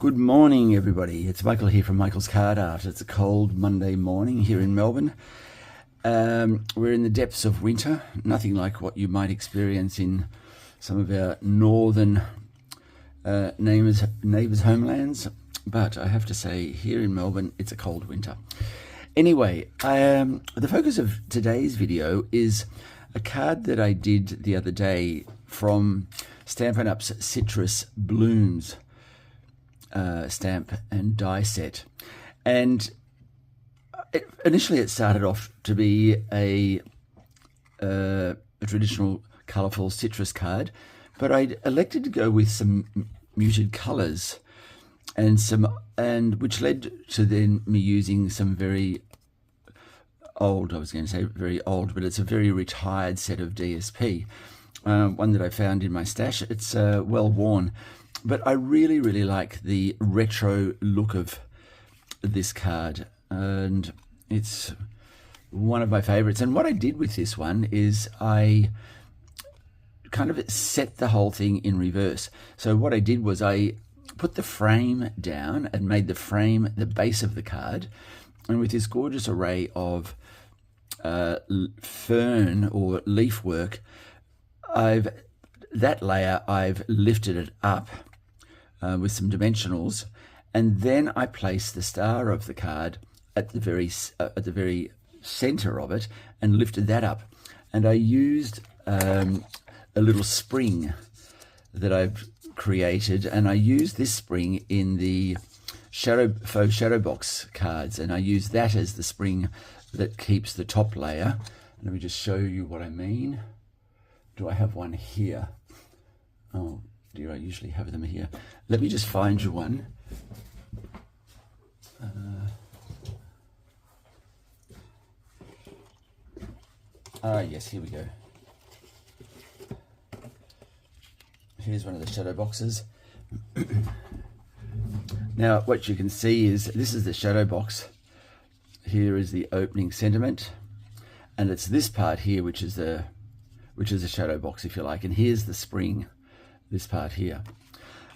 Good morning, everybody. It's Michael here from Michael's Card Art. It's a cold Monday morning here in Melbourne. We're in the depths of winter, nothing like what you might experience in some of our northern neighbours' homelands. But I have to say, here in Melbourne, it's a cold winter. Anyway, the focus of today's video is a card that I did the other day from Stampin' Up's Citrus Blooms stamp and die set. And initially it started off to be a traditional colourful citrus card, but I elected to go with some muted colours and which led to then me using some very old, I was going to say very old, but it's a very retired set of DSP, one that I found in my stash. It's well worn, but I really like the retro look of this card, and it's one of my favorites. And what I did with this one is I kind of set the whole thing in reverse. So what I did was I put the frame down and made the frame the base of the card, and with this gorgeous array of fern or leaf work, that layer I've lifted it up with some dimensionals, and then I placed the star of the card at the very center of it and lifted that up. And I used a little spring that I've created, and I used this spring in the faux shadow box cards, and I use that as the spring that keeps the top layer. Let me just show you what I mean. Do I have one here? Oh dear, I usually have them here. Let me just find you one. Yes, here we go. Here's one of the shadow boxes. Now, what you can see is this is the shadow box. Here is the opening sentiment, and it's this part here which is the shadow box, if you like. And here's the spring, this part here,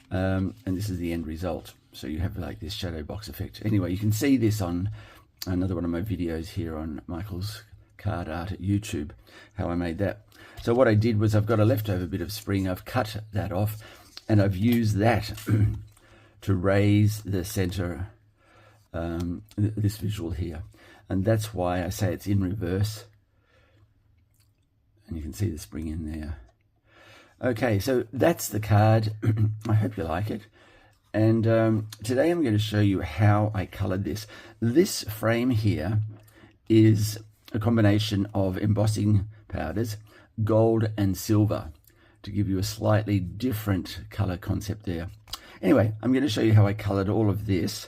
and this is the end result. So you have like this shadow box effect. Anyway, you can see this on another one of my videos here on Michael's Card Art at YouTube, how I made that. So what I did was I've got a leftover bit of spring, I've cut that off, and I've used that to raise the center, this visual here. And that's why I say it's in reverse. And you can see the spring in there. Okay, so that's the card. I hope you like it. And today I'm going to show you how I colored this. This frame here is a combination of embossing powders, gold and silver, to give you a slightly different color concept there. Anyway, I'm going to show you how I colored all of this,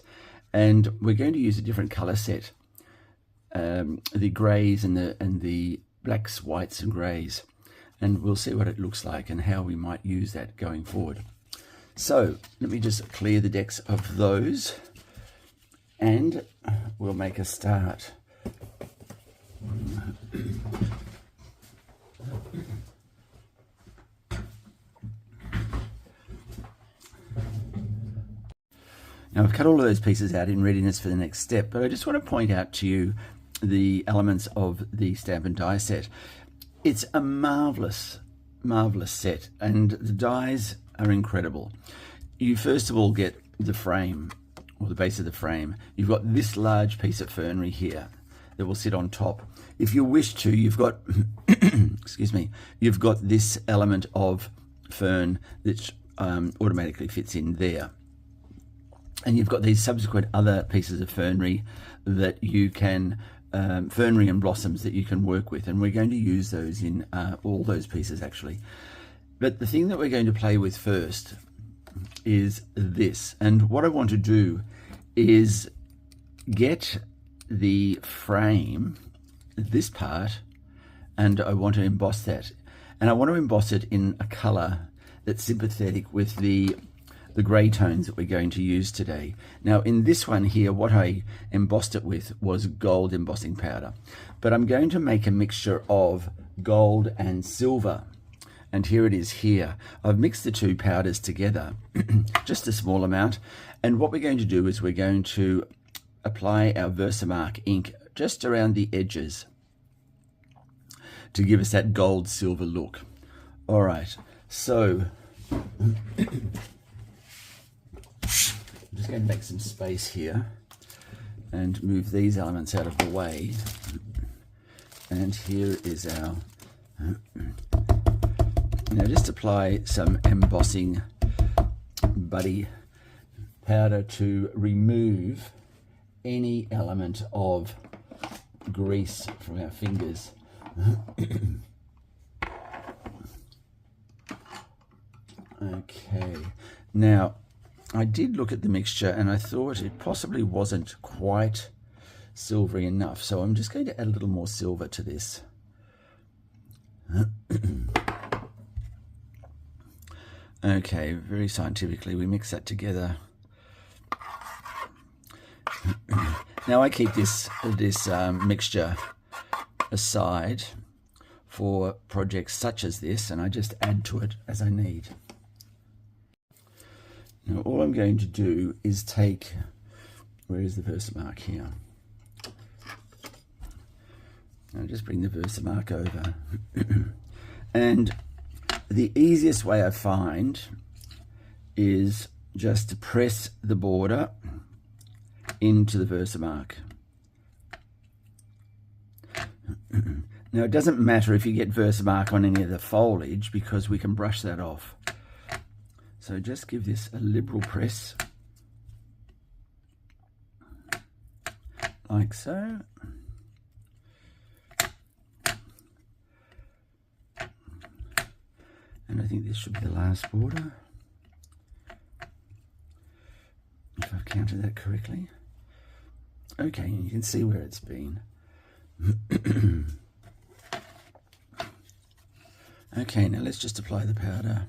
and we're going to use a different color set, the grays and the blacks, whites and grays, and we'll see what it looks like and how we might use that going forward. So let me just clear the decks of those, and we'll make a start. Now I've cut all of those pieces out in readiness for the next step, but I just want to point out to you the elements of the stamp and die set. It's a marvelous set, and the dies are incredible. You first of all get the frame, or the base of the frame. You've got this large piece of fernery here that will sit on top. If you wish to, you've got excuse me, you've got this element of fern that automatically fits in there. And you've got these subsequent other pieces of fernery that you can, fernery and blossoms that you can work with. And we're going to use those in all those pieces actually. But the thing that we're going to play with first is this. And what I want to do is get the frame, this part, and I want to emboss that. And I want to emboss it in a color that's sympathetic with the gray tones that we're going to use today. Now in this one here, what I embossed it with was gold embossing powder, but I'm going to make a mixture of gold and silver, and here it is here. I've mixed the two powders together, just a small amount, and what we're going to do is we're going to apply our Versamark ink just around the edges to give us that gold silver look. All right, so I'm just going to make some space here and move these elements out of the way. And here is our, now just apply some embossing buddy powder to remove any element of grease from our fingers. Okay, now I did look at the mixture and I thought it possibly wasn't quite silvery enough, so I'm just going to add a little more silver to this. Okay, very scientifically we mix that together. Now I keep this mixture aside for projects such as this, and I just add to it as I need. Now all I'm going to do is take, where is the Versamark here? I'll just bring the Versamark over. And the easiest way I find is just to press the border into the Versamark. Now it doesn't matter if you get Versamark on any of the foliage because we can brush that off. So just give this a liberal press, like so. And I think this should be the last border, if I've counted that correctly. Okay, and you can see where it's been. Okay, now let's just apply the powder.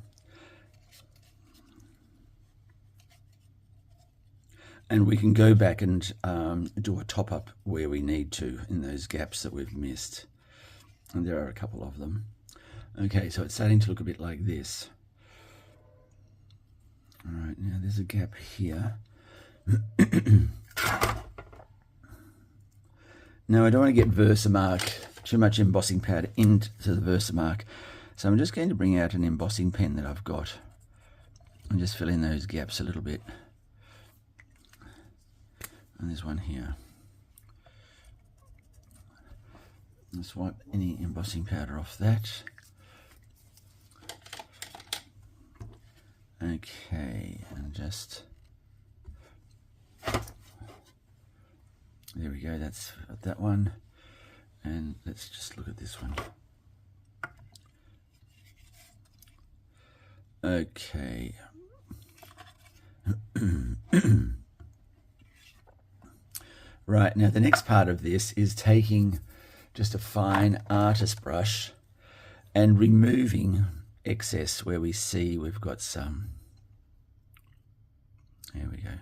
And we can go back and do a top-up where we need to in those gaps that we've missed. And there are a couple of them. Okay, so it's starting to look a bit like this. All right, now there's a gap here. Now I don't want to get Versamark, too much embossing powder into the Versamark. So I'm just going to bring out an embossing pen that I've got and just fill in those gaps a little bit. And there's one here. Let's wipe any embossing powder off that. Okay, and just, there we go, that's that one. And let's just look at this one. Okay. Right, now the next part of this is taking just a fine artist brush and removing excess where we see we've got some. There we go.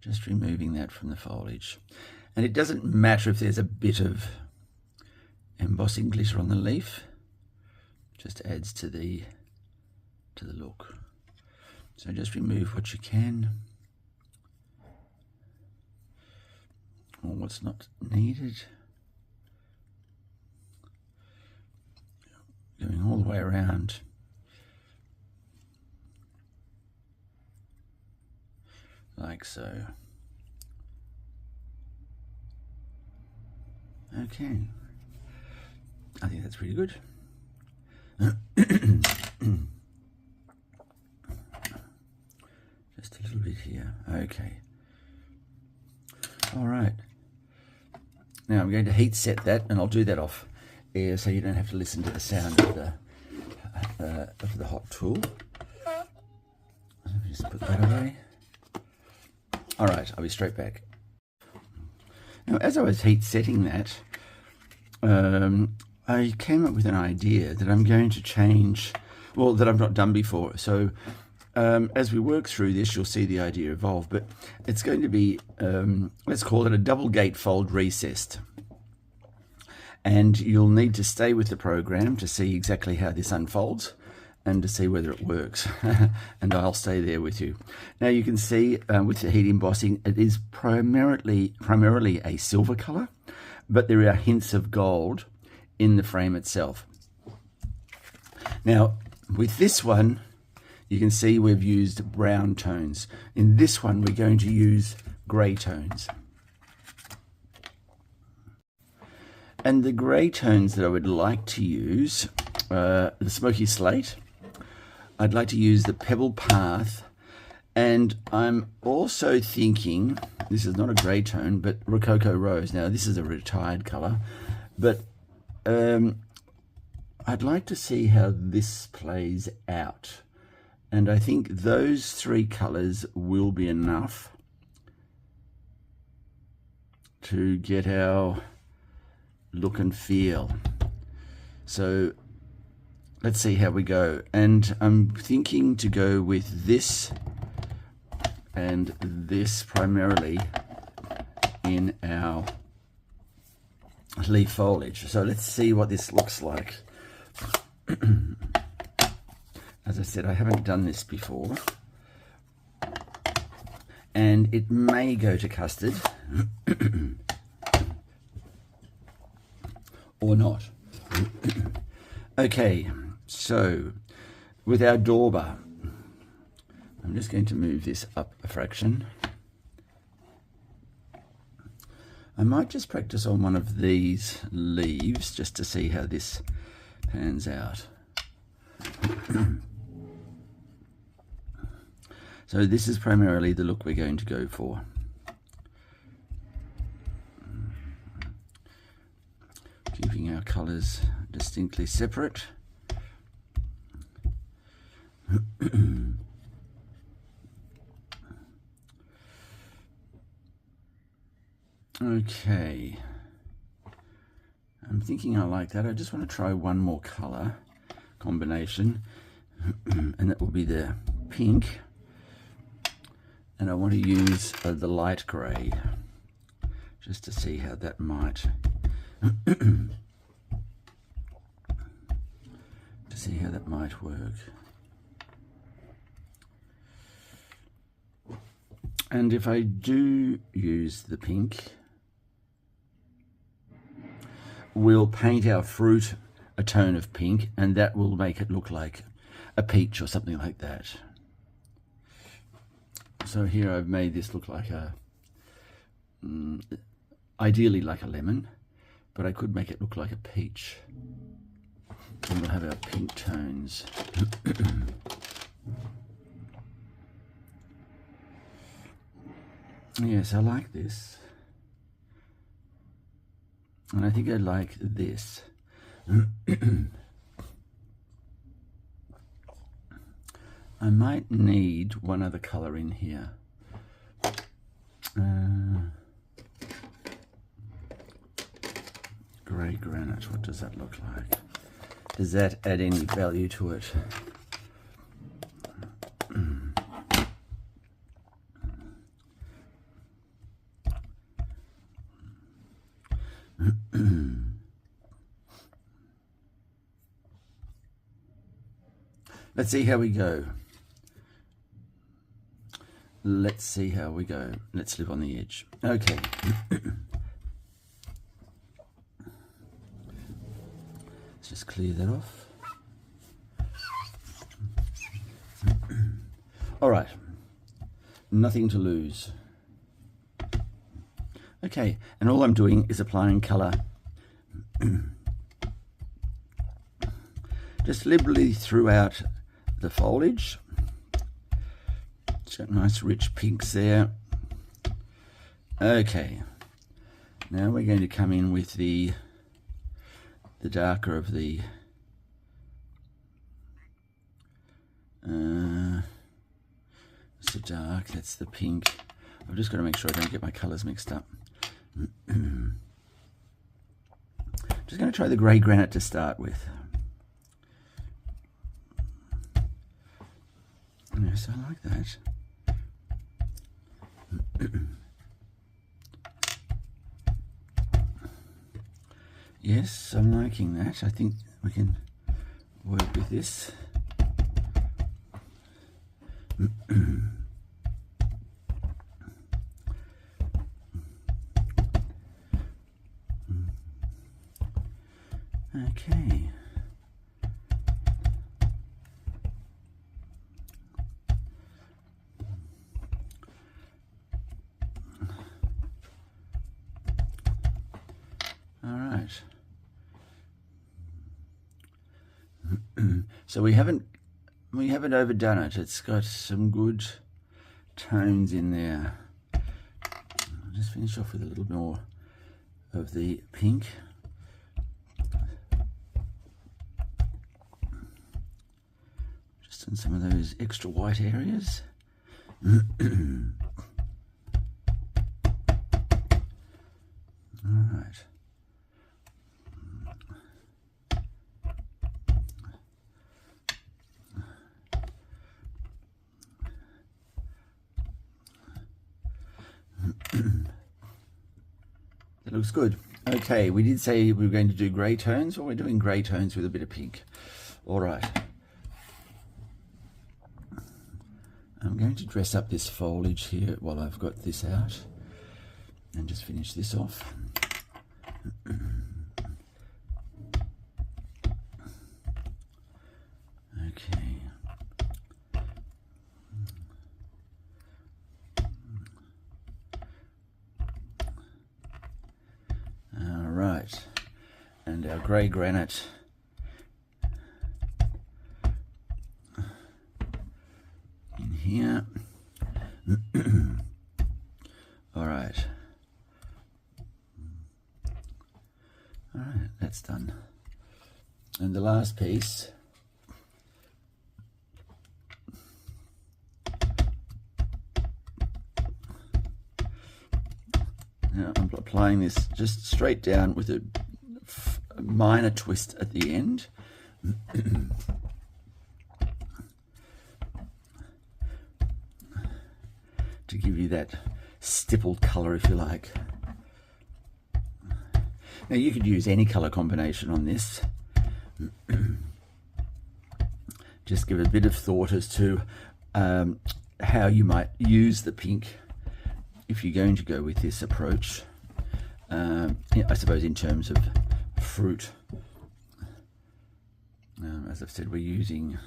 Just removing that from the foliage. And it doesn't matter if there's a bit of embossing glitter on the leaf, just adds to the look. So just remove what you can, or what's not needed. Going all the way around. Like so. Okay. I think that's pretty good. Just a little bit here. Okay. All right. Now I'm going to heat set that, and I'll do that off air so you don't have to listen to the sound of the hot tool. Let me just put that away. All right, I'll be straight back. Now, as I was heat setting that, I came up with an idea that I'm going to change, well, that I've not done before. So as we work through this, you'll see the idea evolve, but it's going to be, let's call it a double gatefold recessed. and you'll need to stay with the program to see exactly how this unfolds and to see whether it works. And I'll stay there with you. Now you can see with the heat embossing, it is primarily a silver color, but there are hints of gold in the frame itself. Now with this one, you can see we've used brown tones. In this one, we're going to use grey tones. And the grey tones that I would like to use, the smoky slate, I'd like to use the pebble path, and I'm also thinking, this is not a grey tone, but Rococo Rose. Now this is a retired colour, but I'd like to see how this plays out. And I think those three colours will be enough to get our look and feel. So let's see how we go. And I'm thinking to go with this and this primarily in our leaf foliage. So let's see what this looks like. As I said, I haven't done this before, and it may go to custard or not. Okay, so with our dauber, I'm just going to move this up a fraction. I might just practice on one of these leaves just to see how this pans out. So this is primarily the look we're going to go for. Keeping our colours distinctly separate. Okay. I'm thinking I like that. I just want to try one more colour combination, and that will be the pink. And I want to use the light grey just to see how that might work. And if I do use the pink, we'll paint our fruit a tone of pink, and that will make it look like a peach or something like that. So here I've made this look like a, ideally like a lemon, but I could make it look like a peach. And we'll have our pink tones. Yes, I like this. And I think I like this. I might need one other colour in here. Grey granite, what does that look like? Does that add any value to it? Let's see how we go. Let's see how we go. Let's live on the edge. Okay. Let's just clear that off. All right. Nothing to lose. Okay, and all I'm doing is applying colour just liberally throughout the foliage. It's got nice rich pinks there. Okay, now we're going to come in with the darker of the it's the dark, that's the pink. I've just got to make sure I don't get my colours mixed up. Just going to try the grey granite to start with. Yes, I like that. Yes, I'm liking that. I think we can work with this. Okay. All right. So we haven't overdone it. It's got some good tones in there. I'll just finish off with a little more of the pink. Just in some of those extra white areas. All right. That looks good. Okay, we did say we were going to do grey tones, or we're doing grey tones with a bit of pink. All right. I'm going to dress up this foliage here while I've got this out and just finish this off. Okay. All right. And our grey granite. In here. All right. All right, that's done. And the last piece. Now I'm applying this just straight down with a minor twist at the end. To give you that stippled colour, if you like. Now you could use any colour combination on this. Just give a bit of thought as to how you might use the pink if you're going to go with this approach. I suppose in terms of fruit. As I've said, we're using,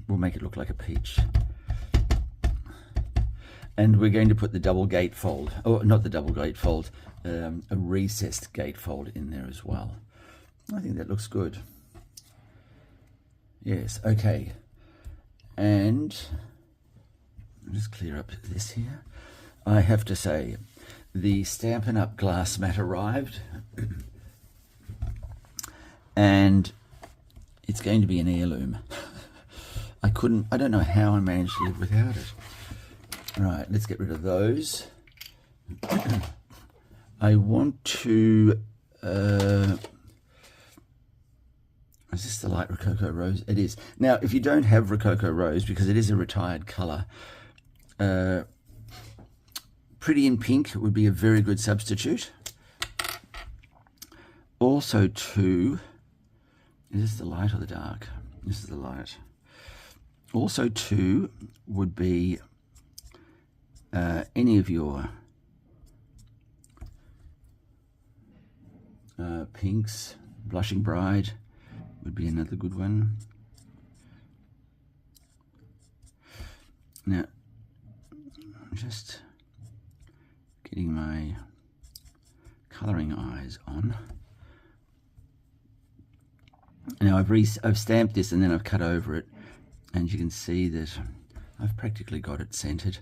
we'll make it look like a peach. And we're going to put the double gatefold, or not the double gatefold, a recessed gatefold in there as well. I think that looks good. Yes, okay. And I'll just clear up this here. I have to say, the Stampin' Up! Glass mat arrived. And it's going to be an heirloom. I don't know how I managed to live without it. All right, let's get rid of those. I want to, is this the light Rococo Rose? It is. Now, if you don't have Rococo Rose, because it is a retired colour, Pretty in Pink would be a very good substitute. Also too, is this the light or the dark? This is the light. Also too would be any of your pinks. Blushing Bride would be another good one. Now, I'm just getting my colouring eyes on. Now I've stamped this and then I've cut over it, and you can see that I've practically got it centered.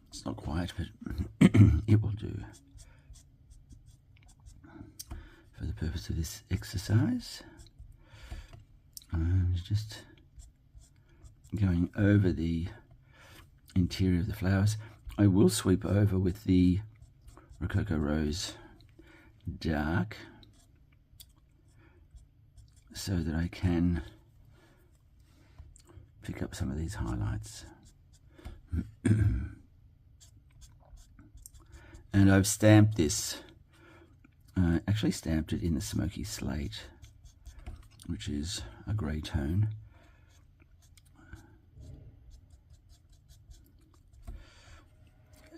It's not quite, but it will do for the purpose of this exercise. And just going over the interior of the flowers. I will sweep over with the Rococo Rose Dark so that I can pick up some of these highlights. And I've stamped this, actually stamped it in the smoky slate, which is a grey tone.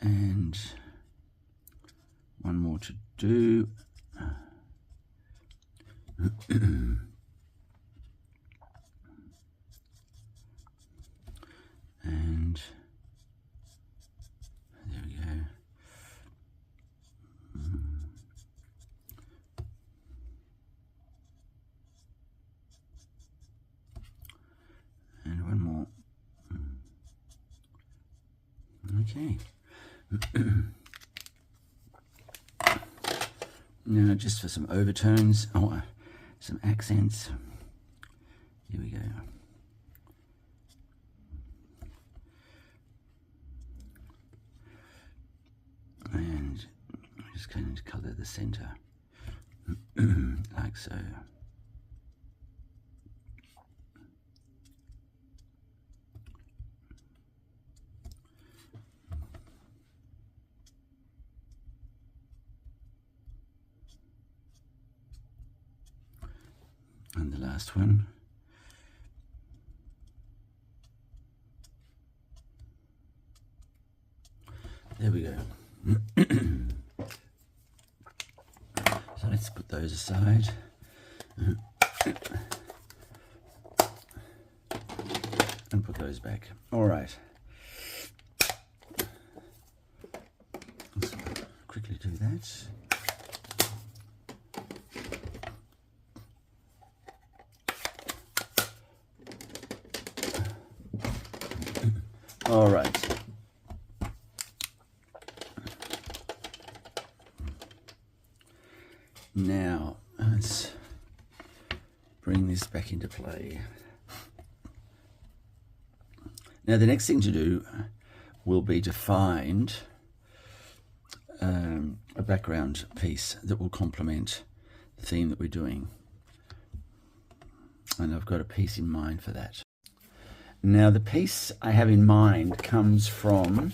And one more to do. And there we go. And one more. Okay. Now just for some overtones, some accents. Here we go. And I'm just going to colour the centre like so. And the last one. There we go. So let's put those aside. And put those back. All right. Let's quickly do that. All right. Now, let's bring this back into play. Now, the next thing to do will be to find a background piece that will complement the theme that we're doing. And I've got a piece in mind for that. Now, the piece I have in mind comes from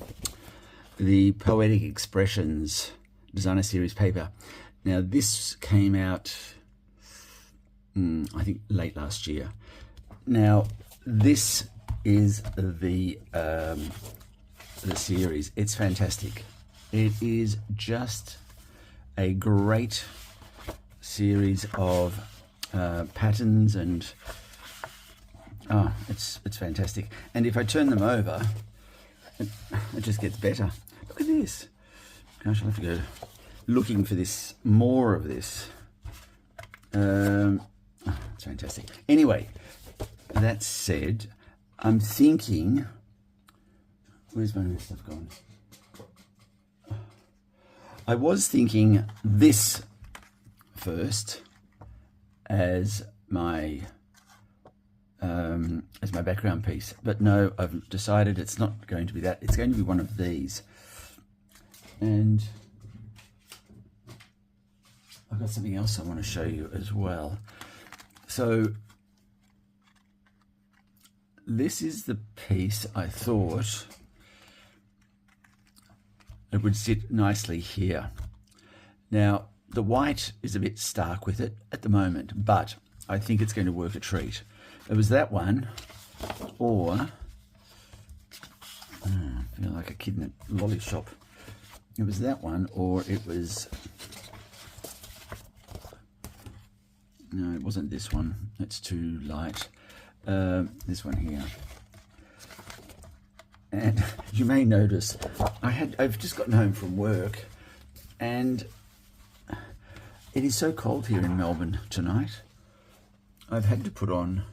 the Poetic Expressions Designer Series paper. Now, this came out, I think, late last year. Now, this is the series. It's fantastic. It is just a great series of patterns and it's fantastic. And if I turn them over, it just gets better. Look at this. Gosh, I'll have to go looking for this, more of this. It's fantastic. Anyway, that said, I'm thinking, where's my other stuff gone? I was thinking this first as my background piece, but no, I've decided it's not going to be that. It's going to be one of these. And I've got something else I want to show you as well. So this is the piece I thought it would sit nicely here. Now, the white is a bit stark with it at the moment, but I think it's going to work a treat. It was that one, or I feel like a kid in a lolly shop. It was that one, or it was, no, it wasn't this one. It's too light. This one here. And you may notice I've just gotten home from work, and it is so cold here in Melbourne tonight. I've had to put on,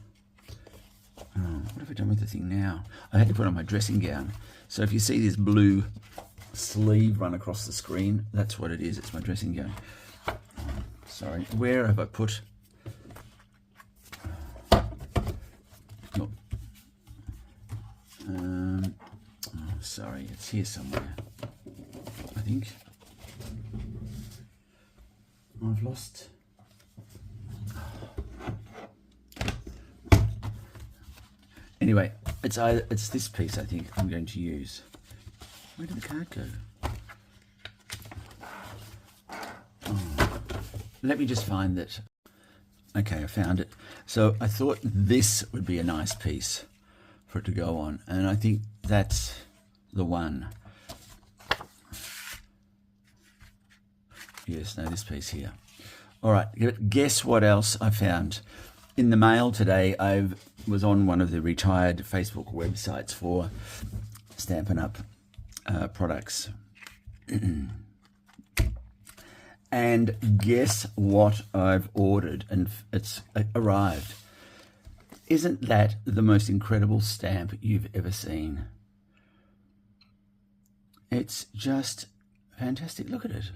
what have I done with the thing now? I had to put on my dressing gown. So if you see this blue sleeve run across the screen, that's what it is. It's my dressing gown. Sorry, where have I put? Look. Sorry, it's here somewhere, I think. I've lost. Anyway, it's this piece I think I'm going to use. Where did the card go? Oh, let me just find it. Okay, I found it. So I thought this would be a nice piece for it to go on, and I think that's the one. Yes, no, this piece here. All right, guess what else I found? In the mail today, I was on one of the retired Facebook websites for Stampin' Up! Products. And guess what I've ordered, and it's arrived. Isn't that the most incredible stamp you've ever seen? It's just fantastic. Look at it.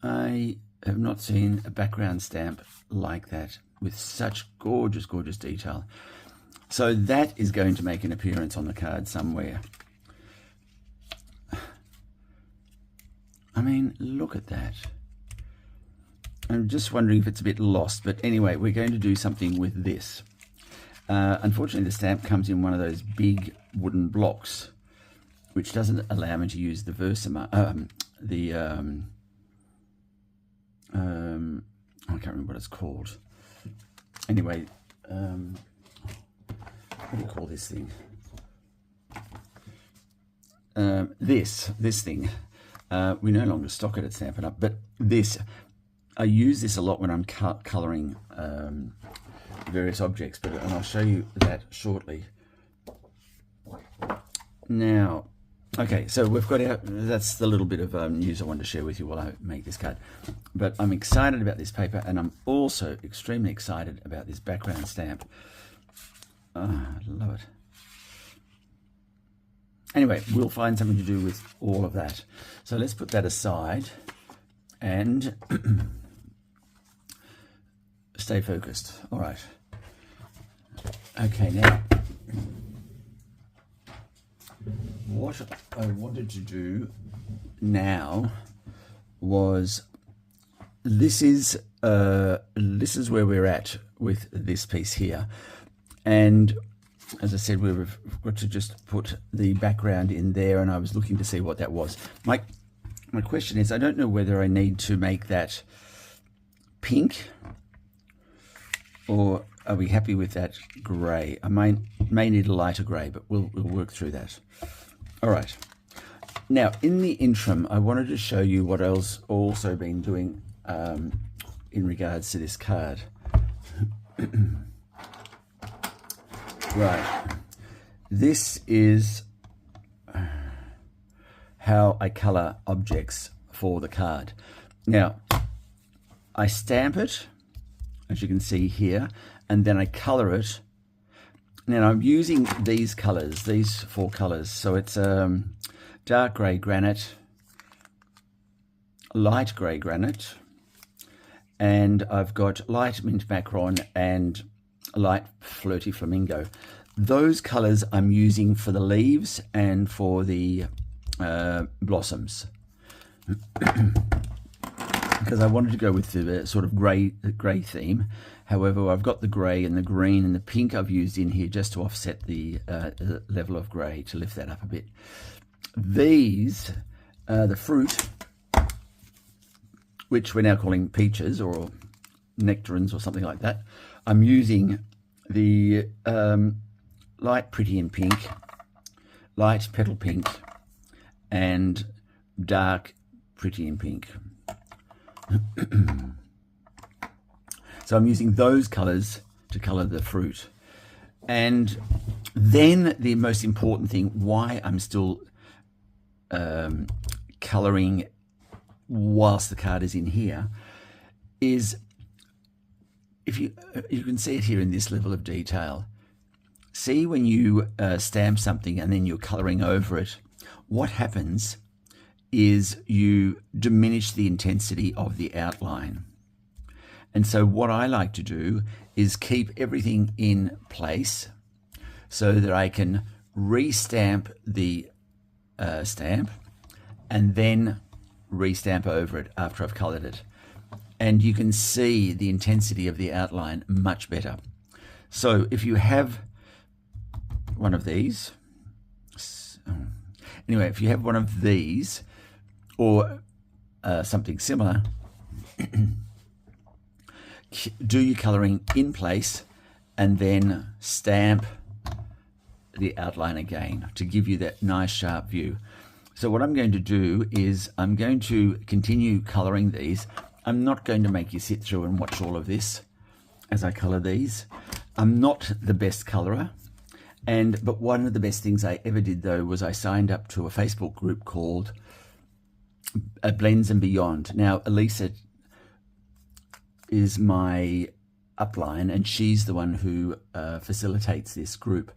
I have not seen a background stamp like that with such gorgeous, gorgeous detail. So that is going to make an appearance on the card somewhere. I mean, look at that. I'm just wondering if it's a bit lost, but anyway, we're going to do something with this. Unfortunately, the stamp comes in one of those big wooden blocks, which doesn't allow me to use the Versamark, I can't remember what it's called. Anyway, what do you call this thing? This thing. We no longer stock it at Stampin' Up, but this, I use this a lot when I'm colouring various objects, and I'll show you that shortly. Now, okay, so we've got our, that's the little bit of news I wanted to share with you while I make this card. But I'm excited about this paper, and I'm also extremely excited about this background stamp. Oh, I love it. Anyway, we'll find something to do with all of that. So let's put that aside and stay focused. All right. Okay, now, what I wanted to do now was, this is where we're at with this piece here. And as I said, we've got to just put the background in there, and I was looking to see what that was. My question is, I don't know whether I need to make that pink, or are we happy with that grey? I may need a lighter grey, but we'll work through that. All right. Now, in the interim, I wanted to show you what else also been doing in regards to this card. Right, this is how I colour objects for the card. Now, I stamp it, as you can see here, and then I colour it. Now, I'm using these colours, these four colours. So it's dark grey granite, light grey granite, and I've got light mint macaron and light flirty flamingo. Those colors I'm using for the leaves and for the blossoms, because I wanted to go with the sort of gray theme. However, I've got the gray and the green and the pink I've used in here just to offset the level of gray, to lift that up a bit. These the fruit, which we're now calling peaches or nectarines or something like that. I'm using the light pretty in pink, light petal pink, and dark pretty in pink. So I'm using those colors to color the fruit. And then the most important thing, why I'm still coloring whilst the card is in here, is if you can see it here in this level of detail. See, when you stamp something and then you're coloring over it, what happens is you diminish the intensity of the outline. And so what I like to do is keep everything in place so that I can re-stamp the stamp and then re-stamp over it after I've colored it. And you can see the intensity of the outline much better. So if you have one of these, anyway, if you have one of these or something similar, do your colouring in place and then stamp the outline again to give you that nice sharp view. So what I'm going to do is I'm going to continue colouring these. I'm not going to make you sit through and watch all of this as I colour these. I'm not the best colourer, but one of the best things I ever did though was I signed up to a Facebook group called Blends and Beyond. Now Elisa is my upline and she's the one who facilitates this group,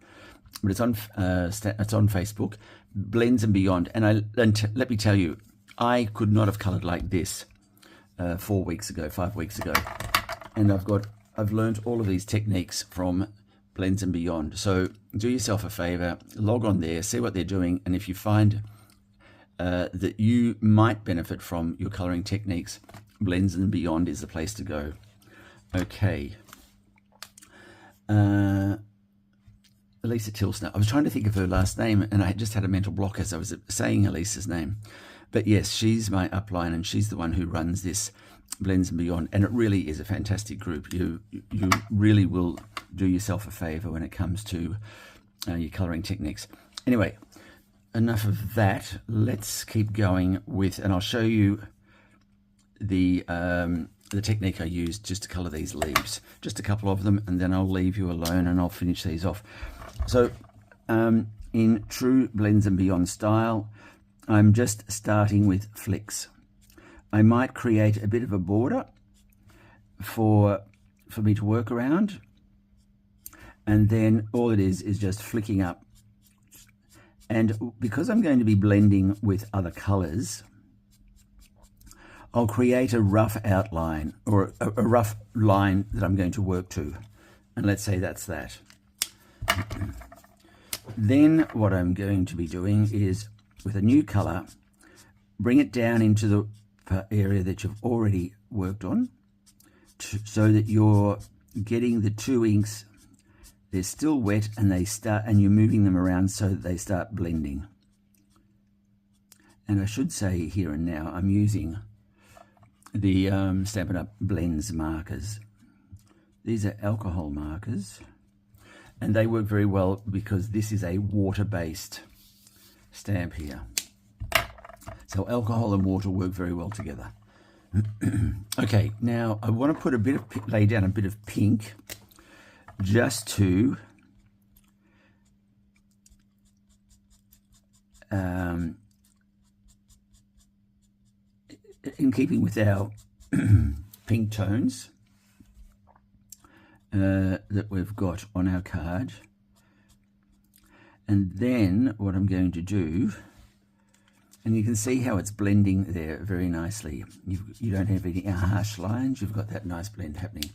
but it's on Facebook, Blends and Beyond. And let me tell you, I could not have coloured like this 5 weeks ago, and I've learned all of these techniques from Blends and Beyond. So do yourself a favor, log on there, see what they're doing, and if you find that you might benefit from your colouring techniques, Blends and Beyond is the place to go. Okay. Elisa Tilsner. I was trying to think of her last name and I just had a mental block as I was saying Elisa's name. But yes, she's my upline and she's the one who runs this Blends and Beyond, and it really is a fantastic group. You really will do yourself a favor when it comes to your colouring techniques. Anyway, enough of that. Let's keep going with, and I'll show you the technique I used just to colour these leaves. Just a couple of them, and then I'll leave you alone and I'll finish these off. So in true Blends and Beyond style, I'm just starting with flicks. I might create a bit of a border for me to work around, and then all it is just flicking up. And because I'm going to be blending with other colours, I'll create a rough outline or a rough line that I'm going to work to. And let's say that's that. Then what I'm going to be doing is, with a new colour, bring it down into the area that you've already worked on, so that you're getting the two inks, they're still wet, and you're moving them around so that they start blending. And I should say here and now, I'm using the Stampin' Up! Blends markers. These are alcohol markers, and they work very well because this is a water-based stamp here. So alcohol and water work very well together. Okay, now I want to lay down a bit of pink just to in keeping with our pink tones that we've got on our card. And then what I'm going to do, and you can see how it's blending there very nicely. You don't have any harsh lines, you've got that nice blend happening.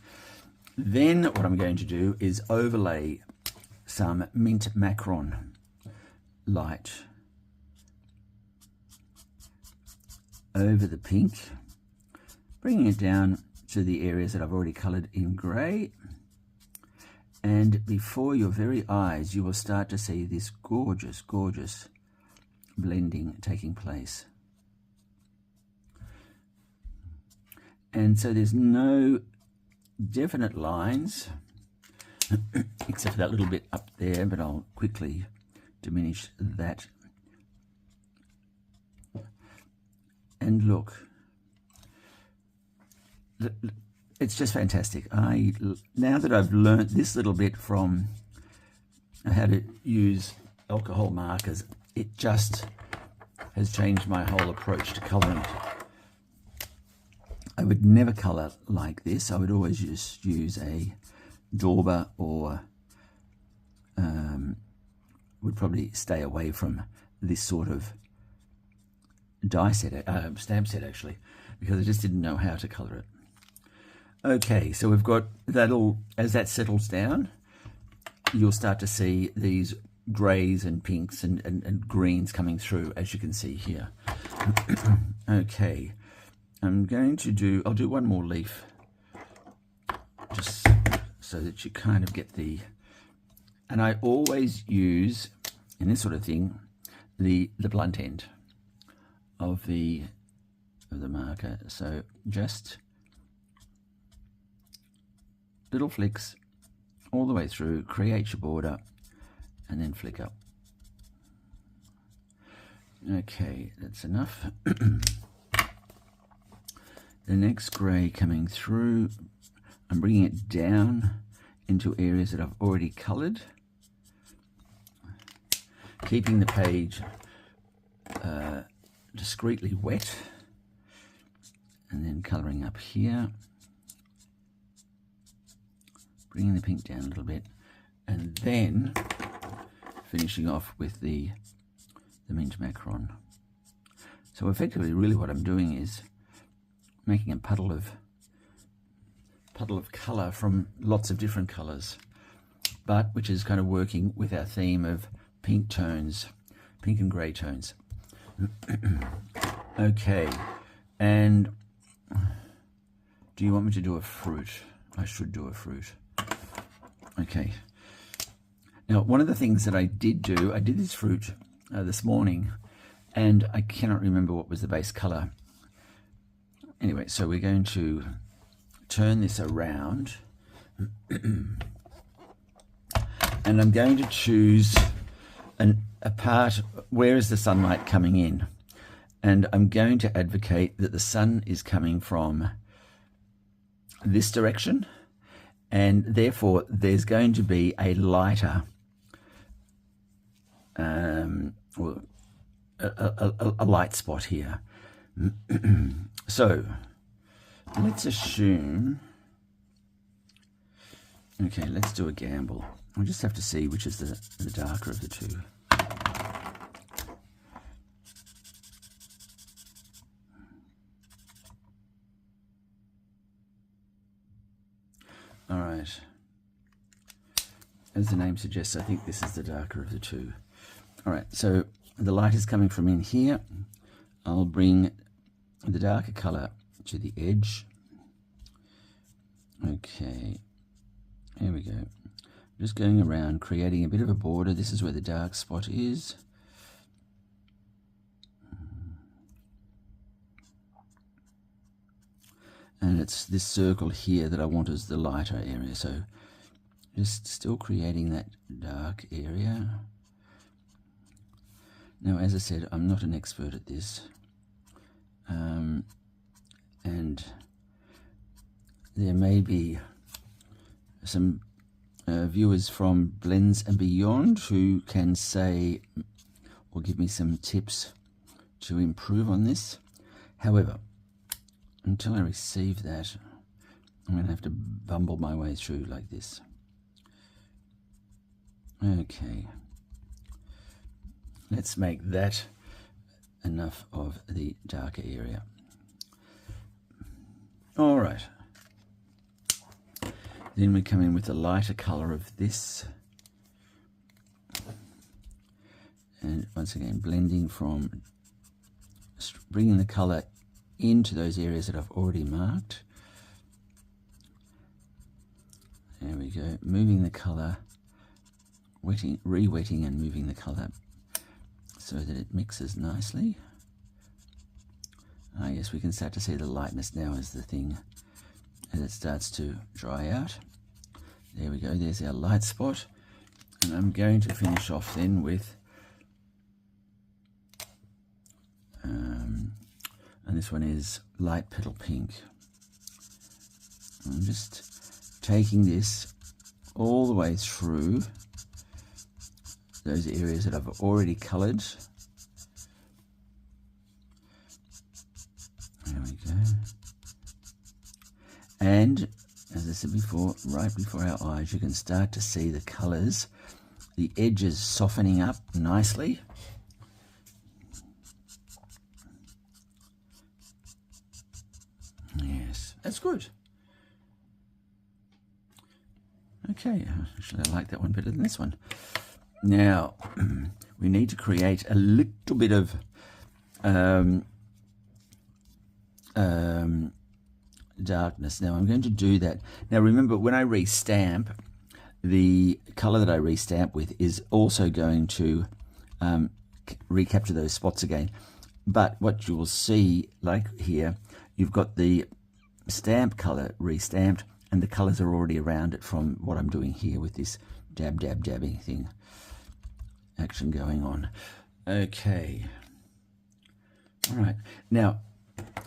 Then what I'm going to do is overlay some mint macaron light over the pink, bringing it down to the areas that I've already coloured in grey. And before your very eyes, you will start to see this gorgeous, gorgeous blending taking place. And so there's no definite lines, except for that little bit up there, but I'll quickly diminish that. And look, it's just fantastic. Now that I've learnt this little bit from how to use alcohol markers, it just has changed my whole approach to colouring. I would never colour like this. I would always just use a dauber, or would probably stay away from this sort of die set, stamp set actually, because I just didn't know how to colour it. Okay, so we've got that'll, as that settles down, you'll start to see these greys and pinks and greens coming through, as you can see here. Okay, I'll do one more leaf, just so that you kind of get the And I always use, in this sort of thing, the blunt end of the marker. So just little flicks all the way through, create your border, and then flick up. Okay, that's enough. The next grey coming through, I'm bringing it down into areas that I've already coloured, keeping the page discreetly wet, and then colouring up here, bringing the pink down a little bit, and then finishing off with the mint macaron. So effectively, really what I'm doing is making a puddle of colour from lots of different colours, but which is kind of working with our theme of pink tones, pink and grey tones. Okay, and do you want me to do a fruit? I should do a fruit. Okay. Now, one of the things that I did this fruit this morning, and I cannot remember what was the base colour. Anyway, so we're going to turn this around, and I'm going to choose a part where is the sunlight coming in, and I'm going to advocate that the sun is coming from this direction, and therefore there's going to be a lighter or a light spot here. So let's assume, okay, let's do a gamble. We'll just have to see which is the darker of the two. All right. As the name suggests, I think this is the darker of the two. All right, so the light is coming from in here. I'll bring the darker colour to the edge. Okay, here we go. Just going around, creating a bit of a border. This is where the dark spot is. And it's this circle here that I want as the lighter area. So just still creating that dark area. Now, as I said, I'm not an expert at this. And there may be some viewers from Blends and Beyond who can say or give me some tips to improve on this. However, until I receive that, I'm going to have to bumble my way through like this. Okay. Let's make that enough of the darker area. All right. Then we come in with the lighter color of this. And once again, blending from, bringing the color into those areas that I've already marked. There we go. Moving the color, wetting, re-wetting and moving the color so that it mixes nicely. Ah, yes, we can start to see the lightness now as the thing, as it starts to dry out. There we go, there's our light spot. And I'm going to finish off then with, and this one is light petal pink. I'm just taking this all the way through those areas that I've already coloured. There we go. And as I said before, right before our eyes, you can start to see the colours, the edges softening up nicely. Yes, that's good. Okay, actually I like that one better than this one. Now, we need to create a little bit of darkness. Now, I'm going to do that. Now, remember, when I re-stamp, the color that I restamp with is also going to recapture those spots again. But what you will see, like here, you've got the stamp color restamped and the colors are already around it from what I'm doing here with this dabbing thing action going on. Okay. All right. Now,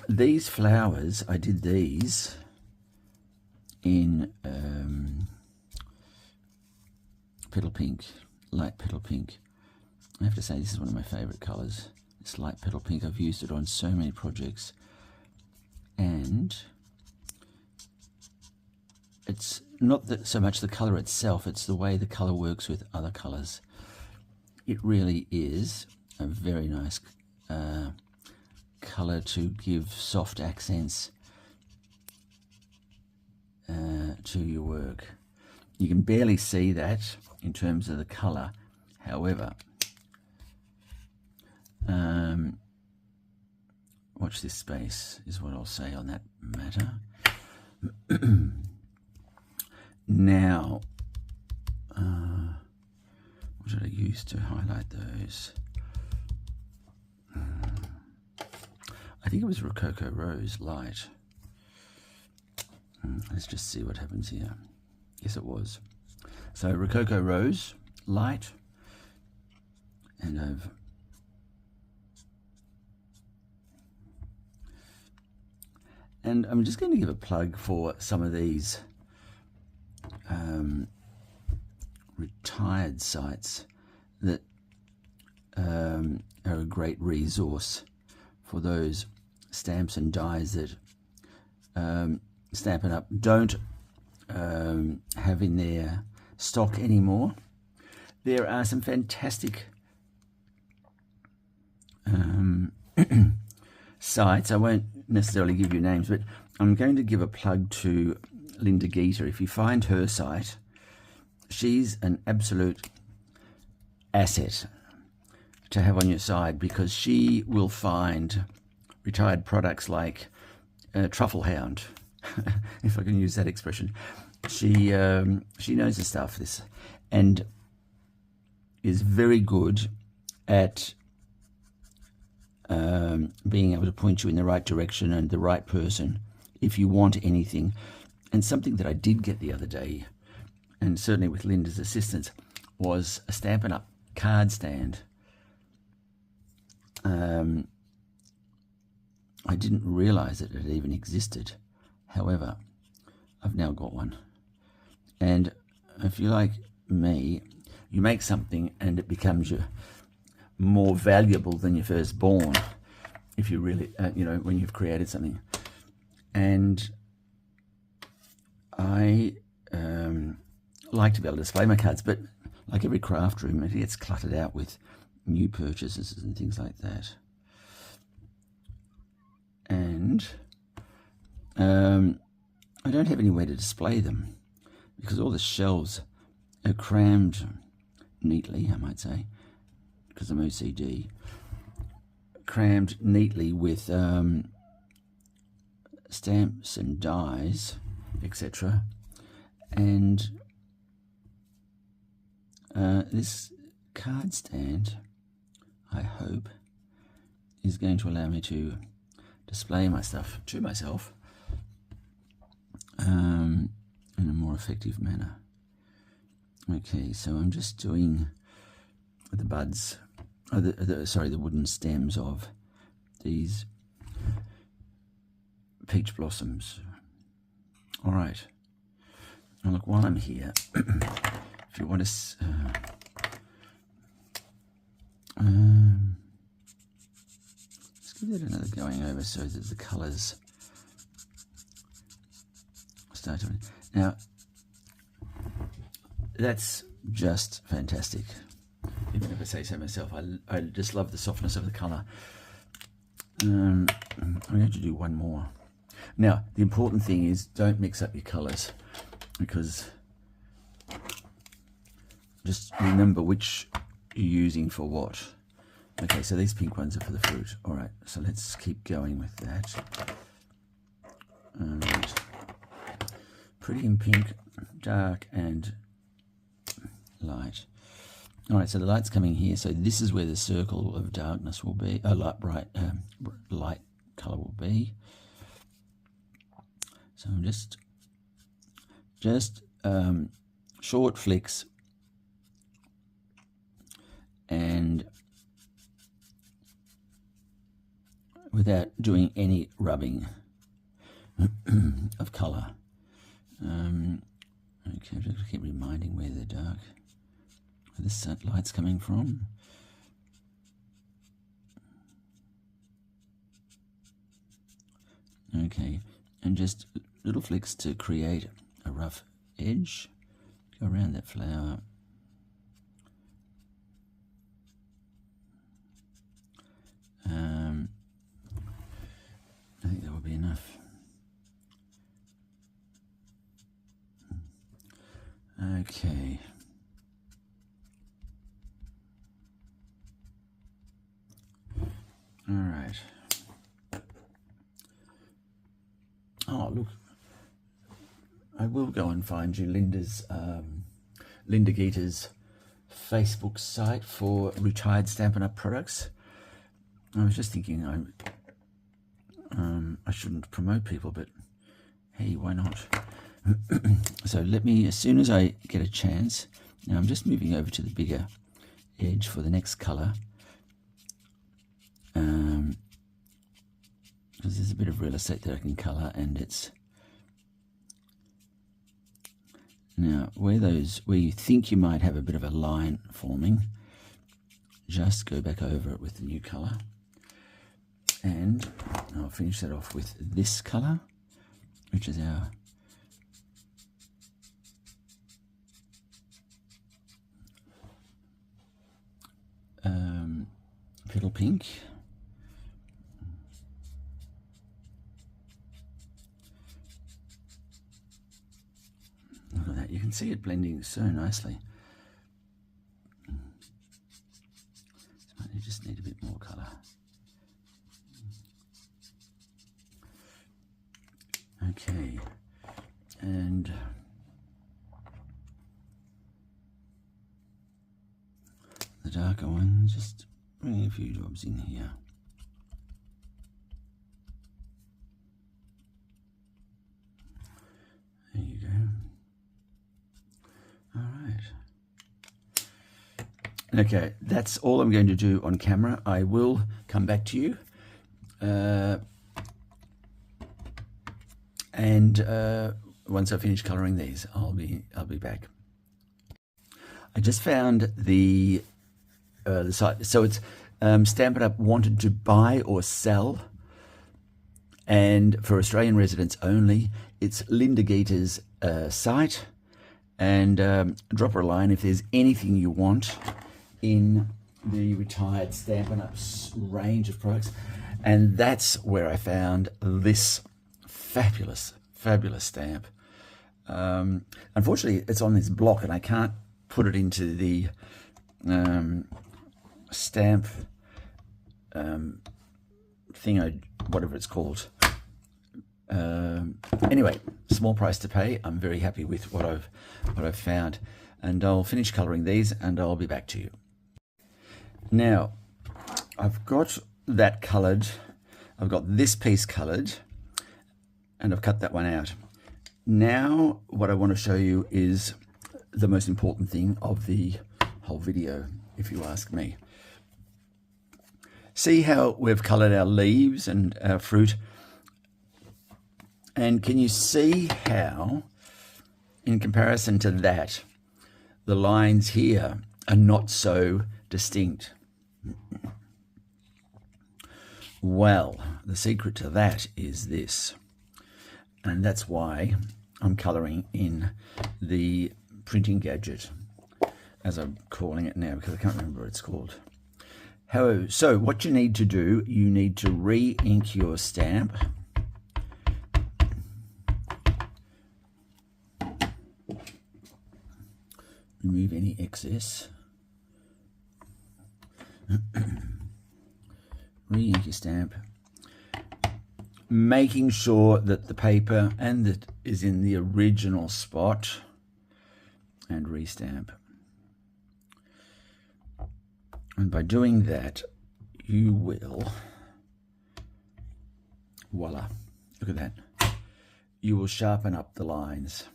these flowers, I did these in petal pink, light petal pink. I have to say this is one of my favorite colors. This light petal pink. I've used it on so many projects, and it's not that so much the color itself, it's the way the color works with other colors. It really is a very nice color to give soft accents to your work. You can barely see that in terms of the color. However, watch this space is what I'll say on that matter. Now, what did I use to highlight those? I think it was Rococo Rose Light. Let's just see what happens here. Yes, it was. So Rococo Rose Light, and I'm just going to give a plug for some of these retired sites that are a great resource for those stamps and dies that Stampin' Up! Don't have in their stock anymore. There are some fantastic sites. I won't necessarily give you names, but I'm going to give a plug to Linda Geeter. If you find her site, she's an absolute asset to have on your side, because she will find retired products like Truffle Hound, if I can use that expression. She knows the stuff, and is very good at being able to point you in the right direction and the right person if you want anything. And something that I did get the other day, and certainly with Linda's assistance, was a Stampin' Up! Card stand. I didn't realize that it even existed. However, I've now got one. And if you like me, you make something and it becomes more valuable than your firstborn, if you really, when you've created something. And I like to be able to display my cards, but like every craft room, it gets cluttered out with new purchases and things like that. And I don't have anywhere to display them because all the shelves are crammed neatly, I might say, because I'm OCD, crammed neatly with stamps and dies, etc. And this card stand, I hope, is going to allow me to display my stuff to myself in a more effective manner. Okay, so I'm just doing the buds, the wooden stems of these peach blossoms. All right. Now look, while I'm here, if you want to let's give that another going over so that the colours start to... Now, that's just fantastic. Even if I say so myself, I just love the softness of the colour. I'm going to do one more. Now, the important thing is don't mix up your colours, because just remember which you're using for what. Okay, so these pink ones are for the fruit. All right, so let's keep going with that. All right. Pretty in pink, dark and light. All right, so the light's coming here. So this is where the circle of darkness will be, light color will be. So I'm just short flicks and without doing any rubbing of color. Okay, I'm just keep reminding where the dark, where this light's coming from. Okay, and just little flicks to create a rough edge. Go around that flower. I think that will be enough. Okay. All right. Oh, look. I will go and find you Linda Geeta's Facebook site for retired Stampin' Up! Products. I was just thinking I shouldn't promote people, but hey, why not? So let me, as soon as I get a chance, now I'm just moving over to the bigger edge for the next color, because there's a bit of real estate that I can color, and it's now where you think you might have a bit of a line forming, just go back over it with the new color, and I'll finish that off with this color, which is our petal pink. Look at that, you can see it blending so nicely. You just need a bit more color. Okay, and the darker one, just bringing a few drops in here. There you go. All right. Okay, that's all I'm going to do on camera. I will come back to you. Once I finish colouring these, I'll be back. I just found the site. So it's Stampin' Up! Wanted to buy or sell, and for Australian residents only. It's Linda Geeta's site, and drop her a line if there's anything you want in the retired Stampin' Up! Range of products. And that's where I found this fabulous stamp. Unfortunately, it's on this block and I can't put it into the stamp thing, whatever it's called. Anyway, small price to pay. I'm very happy with what I've found, and I'll finish colouring these and I'll be back to you. Now, I've got that coloured. I've got this piece coloured, and I've cut that one out. Now, what I want to show you is the most important thing of the whole video, if you ask me. See how we've coloured our leaves and our fruit? And can you see how, in comparison to that, the lines here are not so distinct? Well, the secret to that is this. And that's why I'm colouring in the printing gadget, as I'm calling it now, because I can't remember what it's called. So what you need to do, you need to re-ink your stamp. Remove any excess. Re-ink your stamp, making sure that the paper and that is in the original spot, and restamp. And by doing that, you will, voila, look at that. You will sharpen up the lines.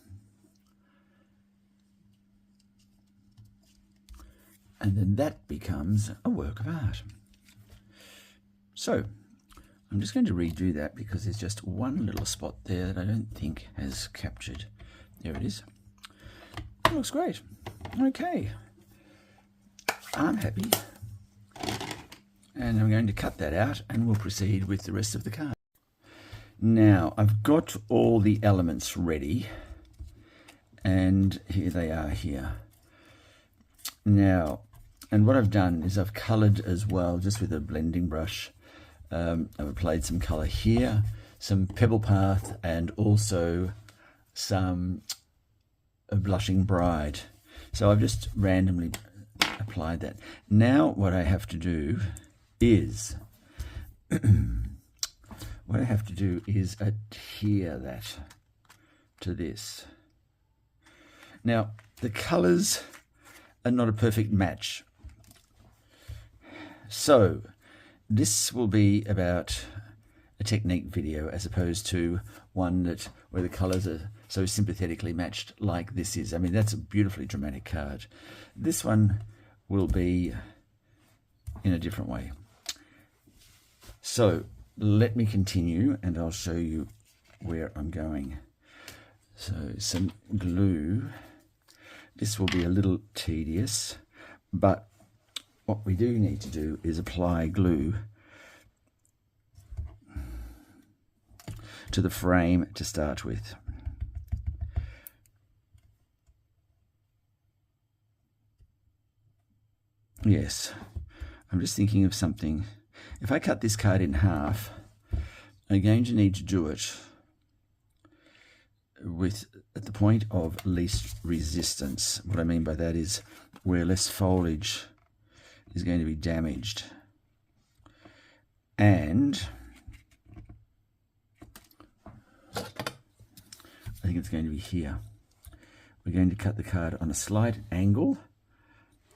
And then that becomes a work of art. So I'm just going to redo that because there's just one little spot there that I don't think has captured. There it is. It looks great. Okay. I'm happy. And I'm going to cut that out and we'll proceed with the rest of the card. Now, I've got all the elements ready. And here they are here. Now, and what I've done is I've coloured as well, just with a blending brush. I've applied some colour here, some Pebble Path, and also some Blushing Bride. So I've just randomly applied that. Now what I have to do is adhere that to this. Now the colours are not a perfect match. So this will be about a technique video as opposed to one where the colours are so sympathetically matched like this is. I mean, that's a beautifully dramatic card. This one will be in a different way. So let me continue and I'll show you where I'm going. So some glue. This will be a little tedious, but what we do need to do is apply glue to the frame to start with. Yes, I'm just thinking of something. If I cut this card in half, I'm going to need to do it at the point of least resistance. What I mean by that is where less foliage is going to be damaged. And I think it's going to be here. We're going to cut the card on a slight angle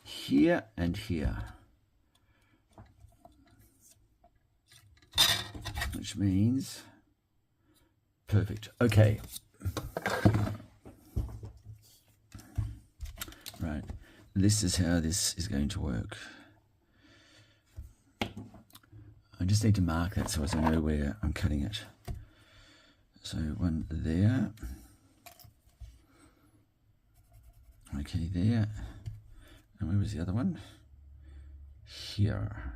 here and here, which means perfect. Okay. Right. This is how this is going to work. I just need to mark that so as I know where I'm cutting it. So one there. Okay, there. And where was the other one? Here.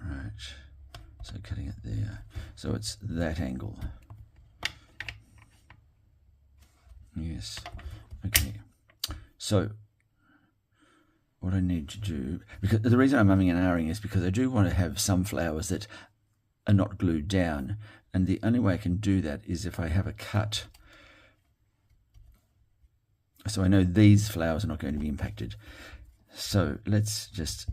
Right. So cutting it there. So it's that angle. Yes. Okay. So what I need to do, because the reason I'm umming and ahhing is because I do want to have some flowers that are not glued down, and the only way I can do that is if I have a cut. So I know these flowers are not going to be impacted. So let's just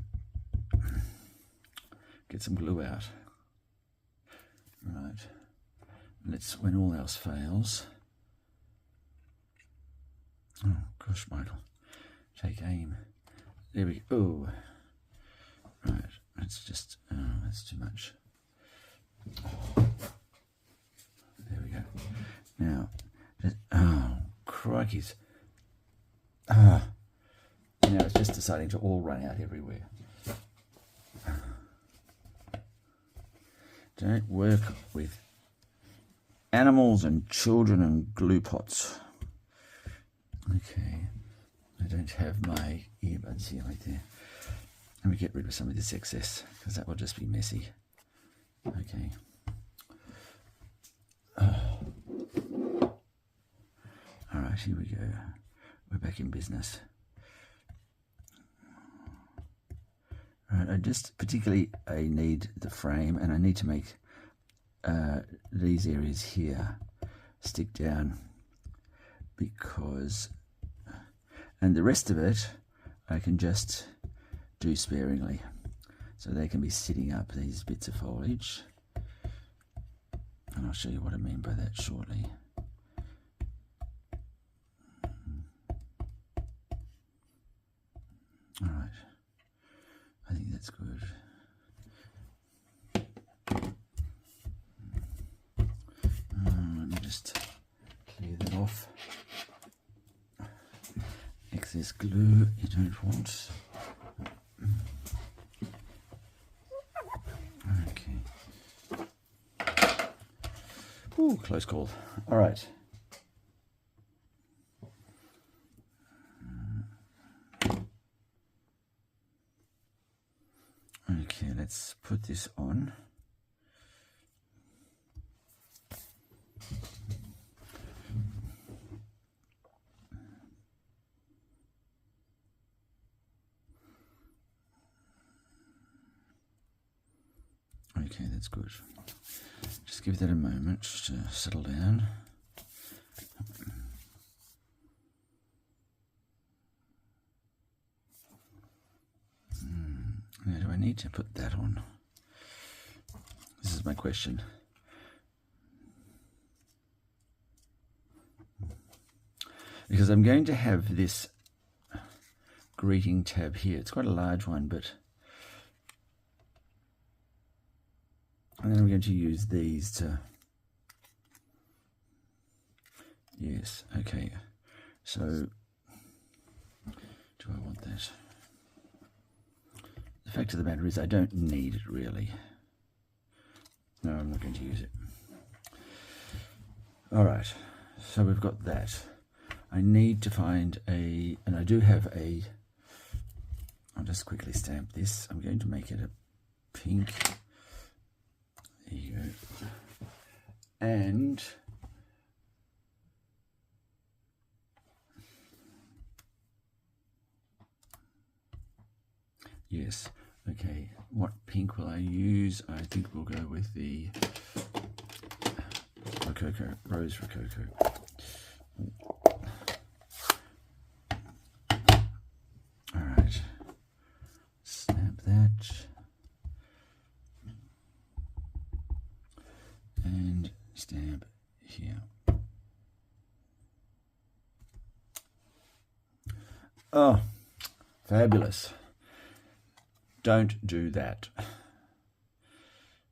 get some glue out. Right. Let's, when all else fails. Oh gosh, Michael, take aim. There we go. Oh, right. That's just, oh, that's too much. There we go. Now, just, oh, crikeys. Now it's just deciding to all run out everywhere. Don't work with animals and children and glue pots. Okay, I don't have my earbuds here right there. Let me get rid of some of this excess because that will just be messy. Okay. Oh. All right, here we go. We're back in business. All right, I need the frame, and I need to make these areas here stick down because, and the rest of it I can just do sparingly. So they can be sitting up, these bits of foliage. And I'll show you what I mean by that shortly. that's good. Let me just clear that off. Excess glue you don't want. Okay. Ooh, close call. All right. Okay, let's put this on. Okay, that's good. Just give that a moment to settle down. Now, do I need to put that on? This is my question. Because I'm going to have this greeting tab here. It's quite a large one, but... And then I'm going to use these to... Yes, okay. So, do I want that? The fact of the matter is I don't need it really. No, I'm not going to use it. All right, so we've got that. I need to find a, and I do have a, I'll just quickly stamp this. I'm going to make it a pink. There you go. And yes, okay, what pink will I use? I think we'll go with the Rococo, Rose Rococo. All right, snap that. And stamp here. Oh, fabulous. Don't do that.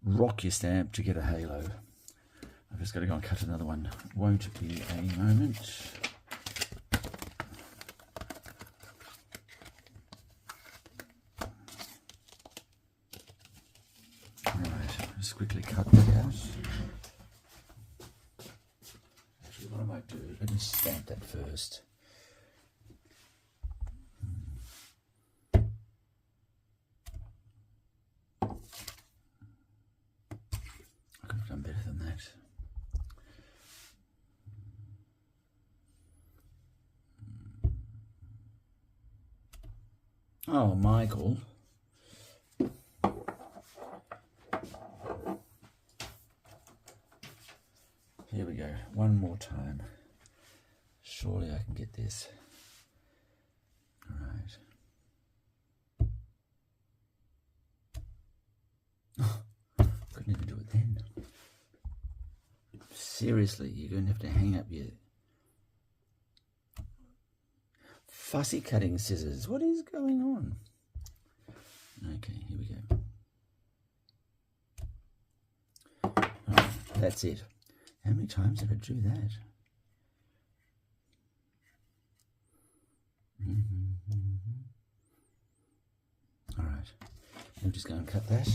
Rock your stamp to get a halo. I've just got to go and cut another one. Won't be a moment. Alright, just quickly cut that out. Actually, what I might do, let me stamp that first. I could have done better than that. Oh, Michael. Here we go. One more time. Surely I can get this. All right. Oh, couldn't even do it then. Seriously, you're going to have to hang up your fussy cutting scissors. What is going on? Okay, here we go. Oh, that's it. How many times did I do that? All right, I'm just going to cut that.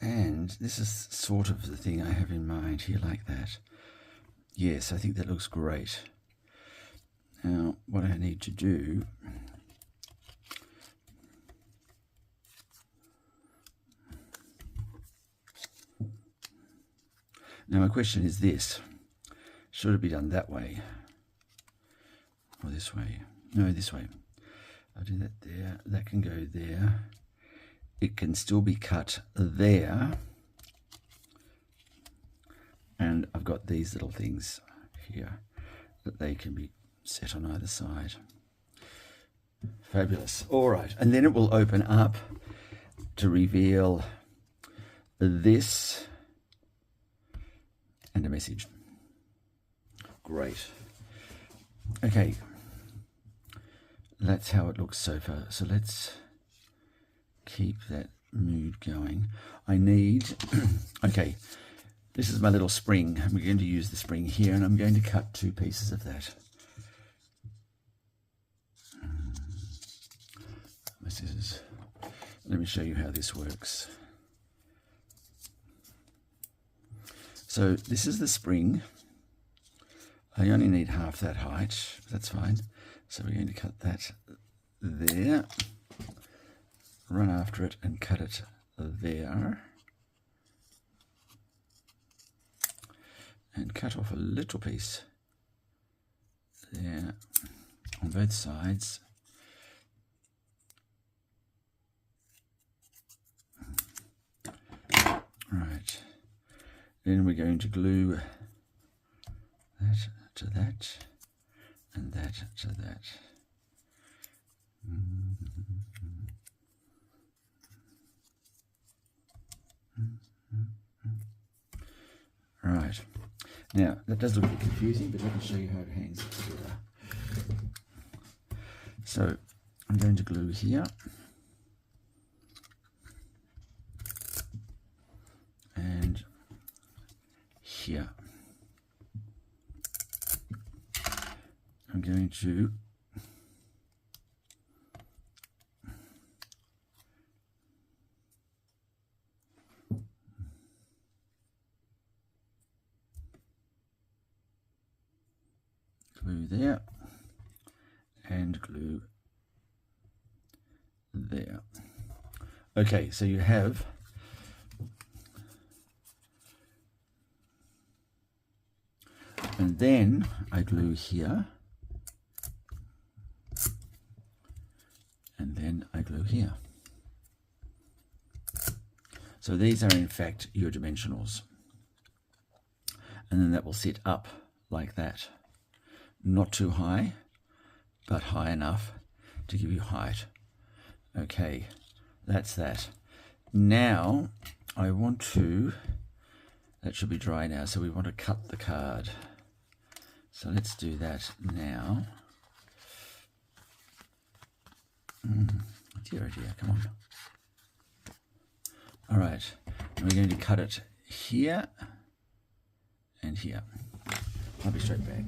And this is sort of the thing I have in mind here, like that. Yes, I think that looks great. Now, what I need to do now, my question is this. Should it be done that way? Or this way? No, this way. I'll do that there. That can go there. It can still be cut there. And I've got these little things here that they can be set on either side. Fabulous. All right. And then it will open up to reveal this and a message. Great. Okay. That's how it looks so far. So let's keep that mood going. I need, okay, this is my little spring. I'm going to use the spring here, and I'm going to cut 2 pieces of that. My scissors. Let me show you how this works. So this is the spring. I only need half that height. That's fine. So we're going to cut that there, run after it and cut it there, and cut off a little piece there on both sides. Right, then we're going to glue that to that and that to that. Right, now that does look a bit confusing, but let me show you how it hangs together. So I'm going to glue here and here. I'm going to glue there and glue there. Okay, so you have and then I glue here and then I glue here. So these are in fact your dimensionals, and then that will sit up like that, not too high but high enough to give you height. Okay, that's that. Now I want to, that should be dry now, so we want to cut the card. So let's do that now. Dear, oh dear, come on. All right, and we're going to cut it here and here. I'll be straight back.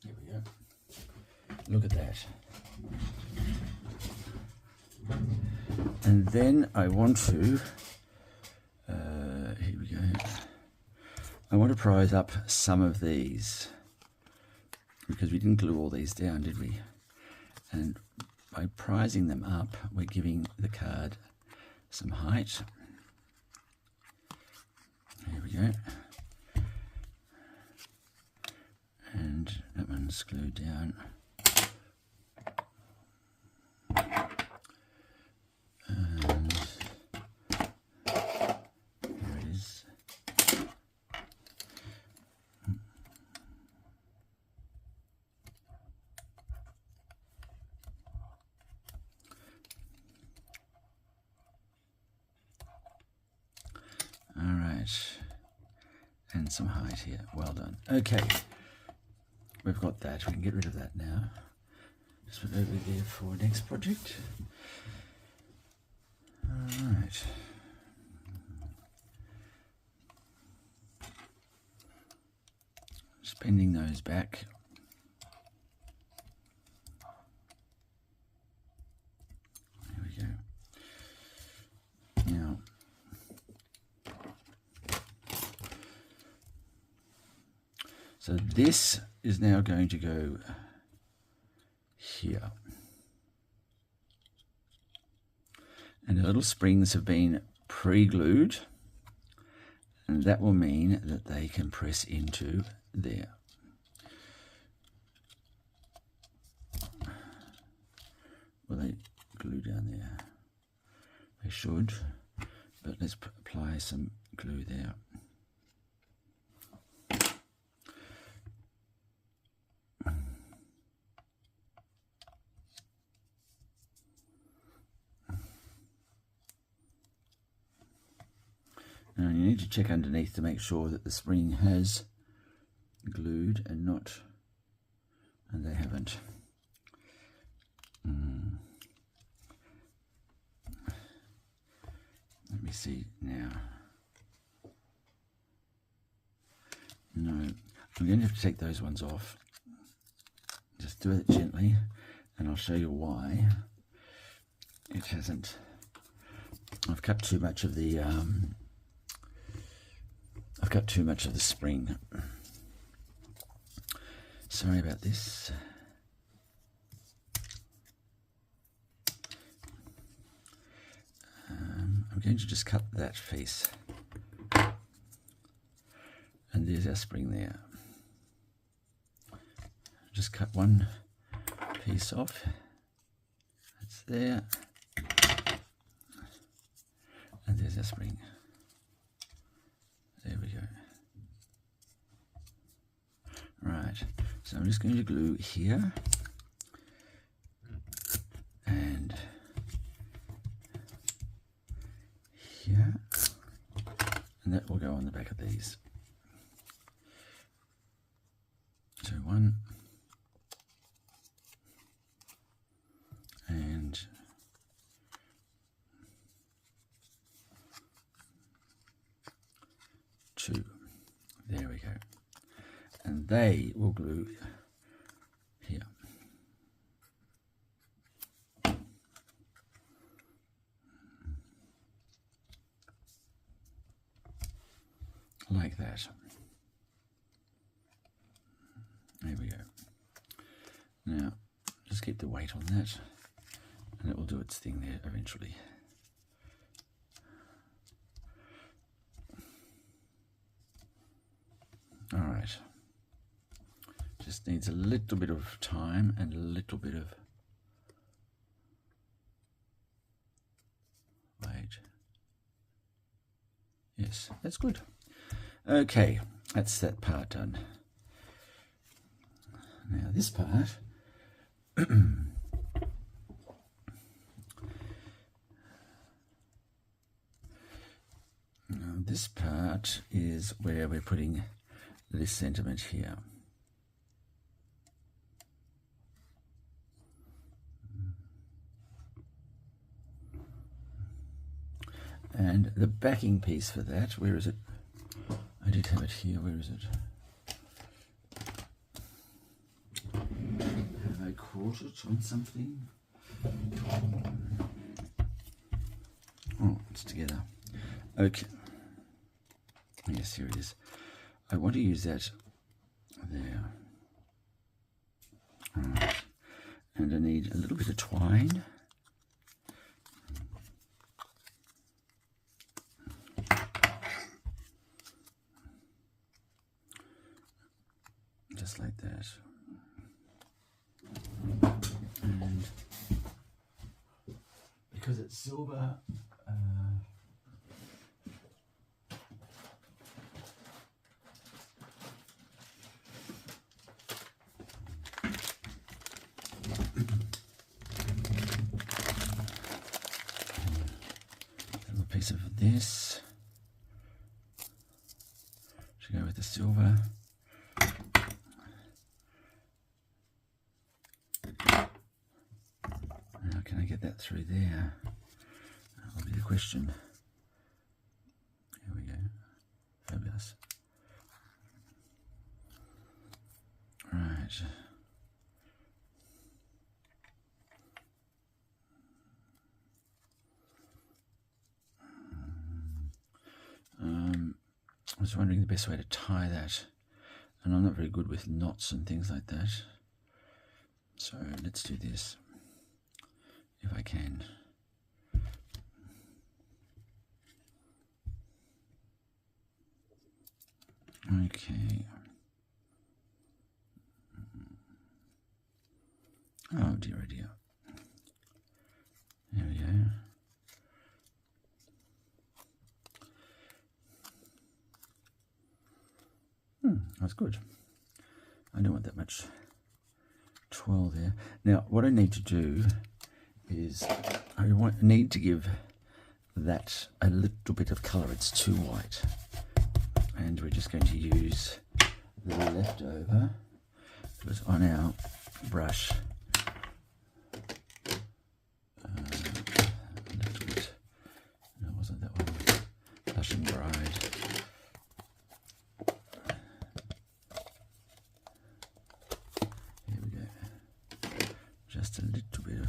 There we go. Look at that. And then I want to, here we go, I want to prise up some of these, because we didn't glue all these down, did we? And by prising them up, we're giving the card some height. Here we go. And that one's glued down. And some height here. Well done. Okay, we've got that. We can get rid of that now. Just put it over there for next project. All right. Just bending those back. There we go. Now, So this is now going to go here. And the little springs have been pre-glued, and that will mean that they can press into there. Will they glue down there? They should, but let's apply some glue there. Now you need to check underneath to make sure that the spring has glued and they haven't. Let me see now. No, I'm going to have to take those ones off. Just do it gently, and I'll show you why it hasn't. I've cut too much of the spring. Sorry about this. I'm going to just cut that piece, and there's our spring there. Just cut one piece off. That's there, and there's our spring. There we go. Right, so I'm just going to glue here and here, and that will go on the back of these. So one and two. There we go. And they will glue here. Like that. There we go. Now, just keep the weight on that, and it will do its thing there eventually. All right. Just needs a little bit of time and a little bit of weight. Yes, that's good. Okay, that's that part done. Now this part, this part is where we're putting this sentiment here. And the backing piece for that, where is it? I did have it here, where is it? Have I caught it on something? Oh, it's together. Okay. Yes, here it is. I want to use that there. All right. And I need a little bit of twine. Just like that. And because it's silver, a little piece of this to go with the silver. Now, can I get that through there? That'll be the question. Here we go. Fabulous. Right. I was wondering the best way to tie that. and I'm not very good with knots and things like that. So let's do this, if I can. Okay. Oh dear, oh dear. There we go. That's good. I don't want that much twirl there. Now, what I need to do is I need to give that a little bit of colour. It's too white. And we're just going to use the leftover, because on our brush, a little bit, no, it wasn't that one, Lush and Bride. Here we go. Just a little bit of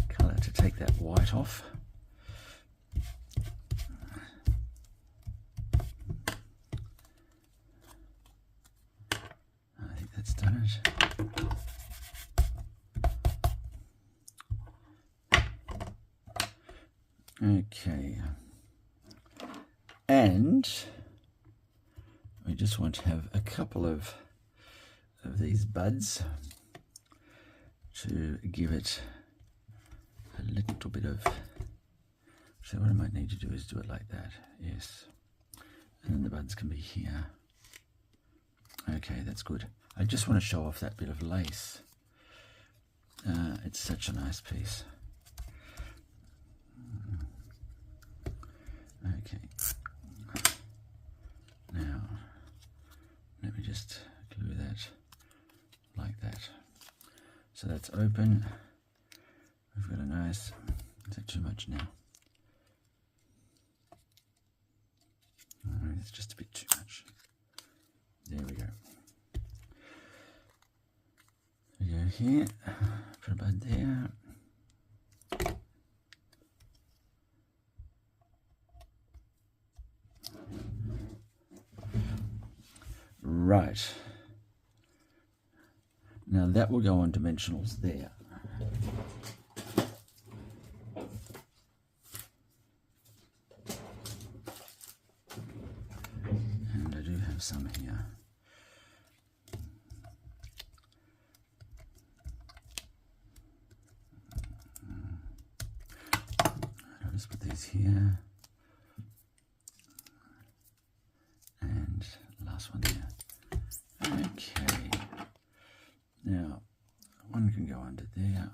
colour to take that white off. That's done it. Okay. And we just want to have a couple of these buds to give it a little bit of, so what I might need to do is do it like that, yes. And then the buds can be here. Okay, that's good. I just want to show off that bit of lace. It's such a nice piece. Okay. Now, let me just glue that like that. So that's open. We've got a nice, is that too much now? Oh, it's just a bit too much. There we go. We go here, put a bud there. Right. Now that will go on dimensionals there. And I do have some here. I'll just put these here. And last one here. Okay. Now, one can go under there.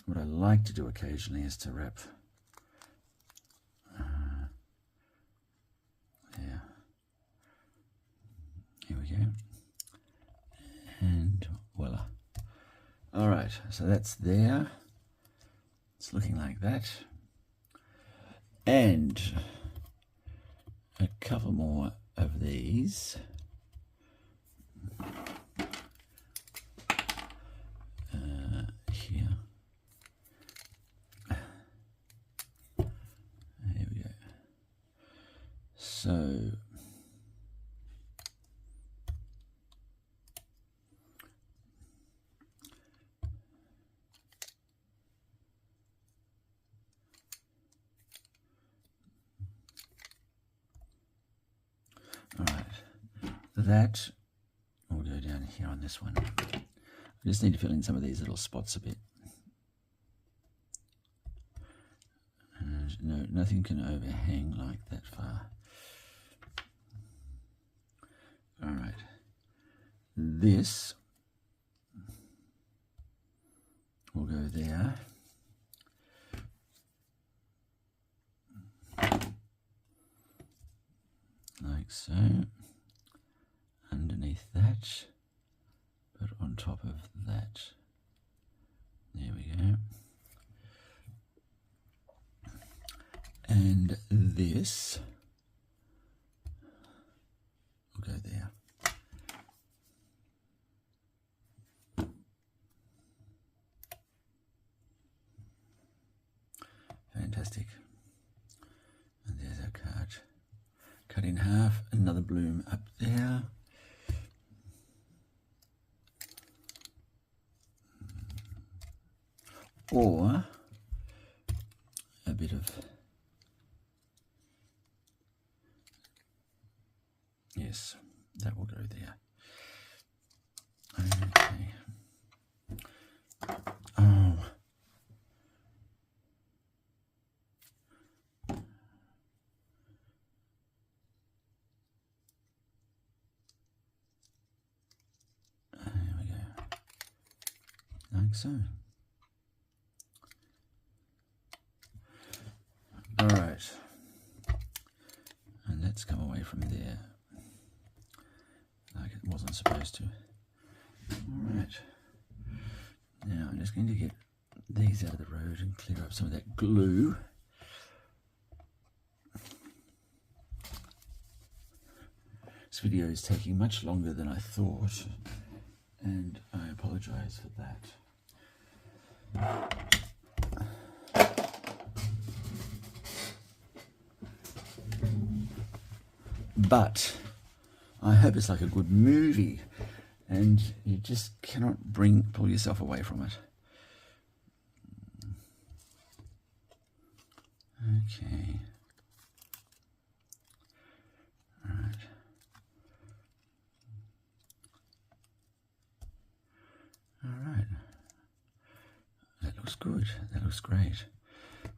What I like to do occasionally is to wrap there. Here we go. And voila. All right, so that's there. It's looking like that. And a couple more of these. Here. Here we go. So all right, that will go down here on this one. I just need to fill in some of these little spots a bit. And no, nothing can overhang like that far. All right, this will go there. Like so. Underneath that, but on top of that. There we go. And this will go there. Fantastic. And there's our card. Cut in half, another bloom up there. or a bit of, yes, that will go there. Okay. Oh. There we go. Like so. All right. And let's come away from there like it wasn't supposed to. All right. Now I'm just going to get these out of the road and clear up some of that glue. This video is taking much longer than I thought, and I apologize for that. But I hope it's like a good movie and you just cannot pull yourself away from it. Okay. All right. All right. That looks good. That looks great.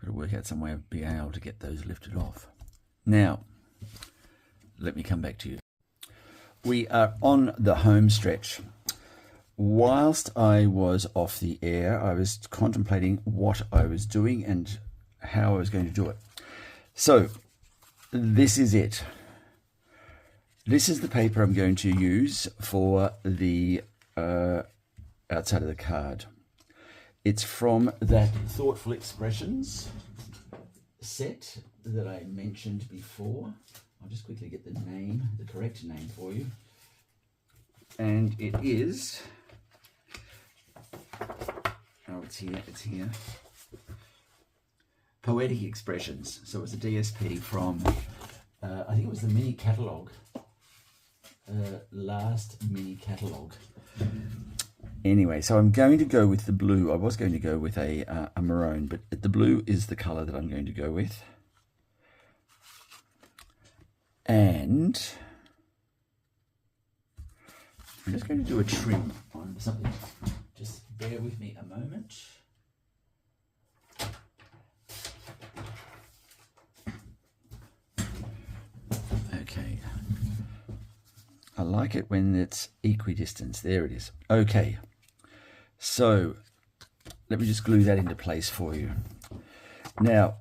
Got to work out some way of being able to get those lifted off. Now, let me come back to you. We are on the home stretch. Whilst I was off the air, I was contemplating what I was doing and how I was going to do it. So this is it. This is the paper I'm going to use for the outside of the card. It's from that Thoughtful Expressions set that I mentioned before. I'll just quickly get the name, the correct name for you. And it is, oh, it's here. Poetic Expressions. So it's a DSP from, I think it was the mini catalogue, last mini catalogue. Anyway, so I'm going to go with the blue. I was going to go with a maroon, but the blue is the colour that I'm going to go with. And I'm just going to do a trim on something. Just bear with me a moment. Okay. I like it when it's equidistant. There it is. Okay. So let me just glue that into place for you. Now,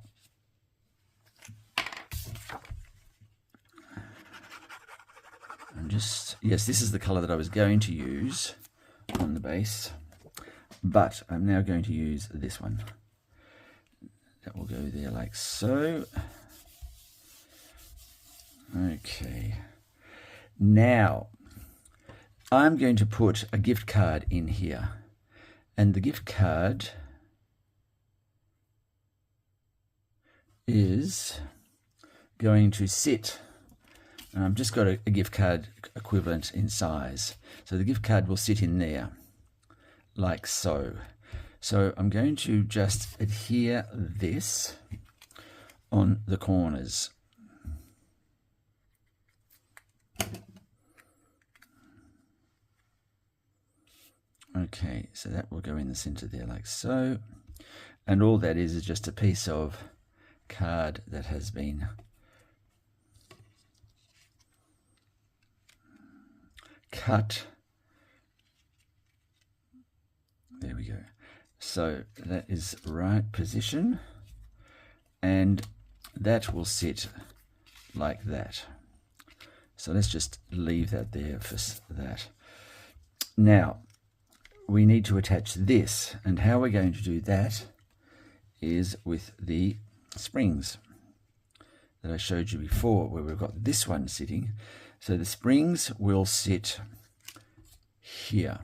yes, this is the color that I was going to use on the base, but I'm now going to use this one. That will go there like so. Okay. Now, I'm going to put a gift card in here, and the gift card is going to sit. I've just got a gift card equivalent in size. So the gift card will sit in there, like so. So I'm going to just adhere this on the corners. Okay, so that will go in the center there like so. And all that is just a piece of card that has been cut. There we go. So that is right position, and that will sit like that. So let's just leave that there for that. Now we need to attach this, and how we're going to do that is with the springs that I showed you before, where we've got this one sitting. So the springs will sit here.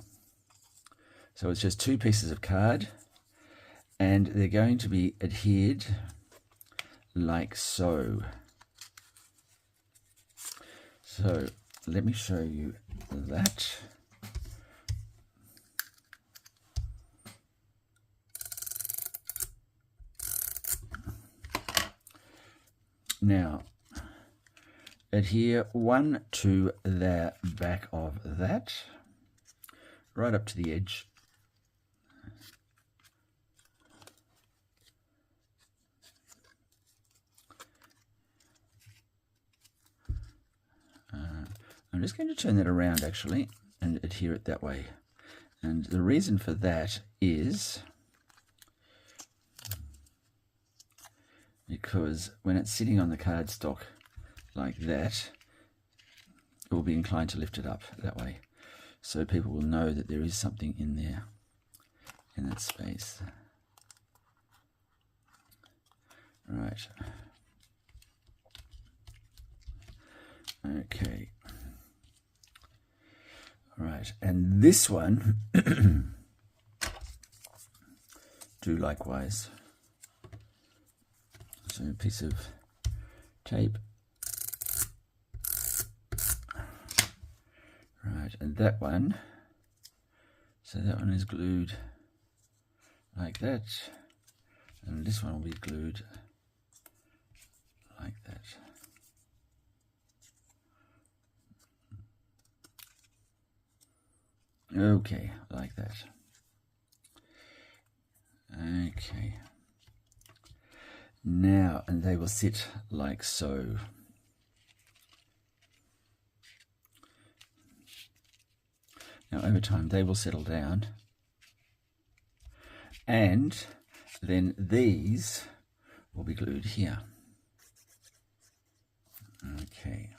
So it's just two pieces of card, and they're going to be adhered like so. So let me show you that. Now, adhere one to the back of that, right up to the edge. I'm just going to turn that around actually and adhere it that way. And the reason for that is because when it's sitting on the cardstock like that, it will be inclined to lift it up that way. So people will know that there is something in there, in that space. Right. Okay. Right, and this one, do likewise. So a piece of tape. Right, and that one, so that one is glued like that, and this one will be glued like that. Okay, like that. Okay. Now, and they will sit like so. Now, over time, they will settle down. And then these will be glued here. Okay.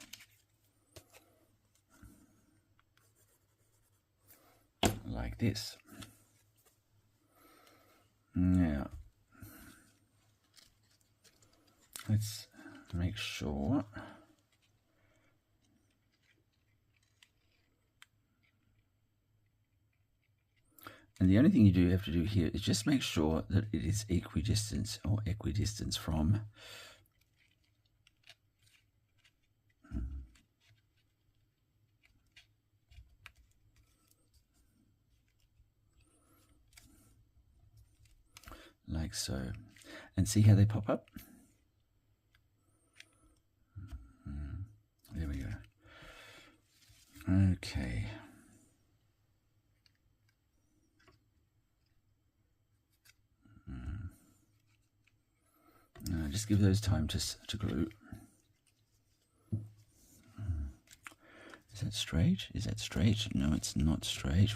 Like this. Now, let's make sure and the only thing you do have to do here is just make sure that it is equidistant or equidistant from like so, and see how they pop up. There we go. Okay. Just give those time to glue. Is that straight? Is that straight? No, it's not straight.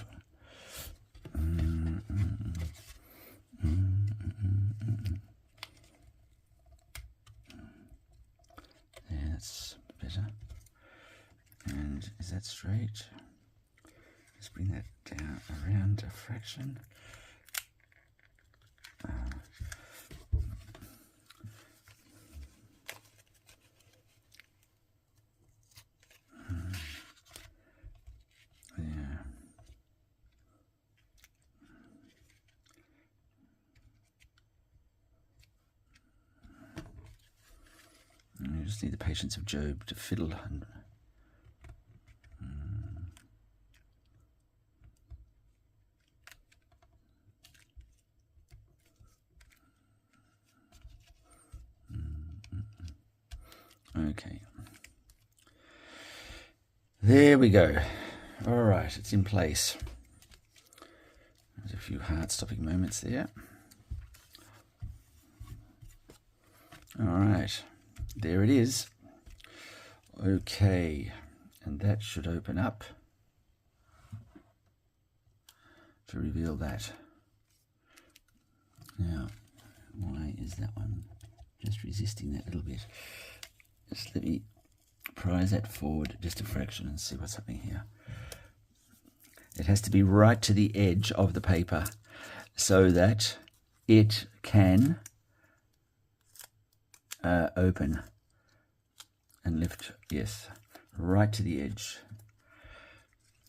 Yeah, that's better. And is that straight? Let's bring that down around a fraction. You just need the patience of Job to fiddle. Okay. There we go. All right, it's in place. There's a few heart-stopping moments there. All right. There it is. Okay, and that should open up to reveal that. Now, why is that one just resisting that little bit? Just let me prise that forward just a fraction and see what's happening here. It has to be right to the edge of the paper so that it can open and lift. Yes, right to the edge.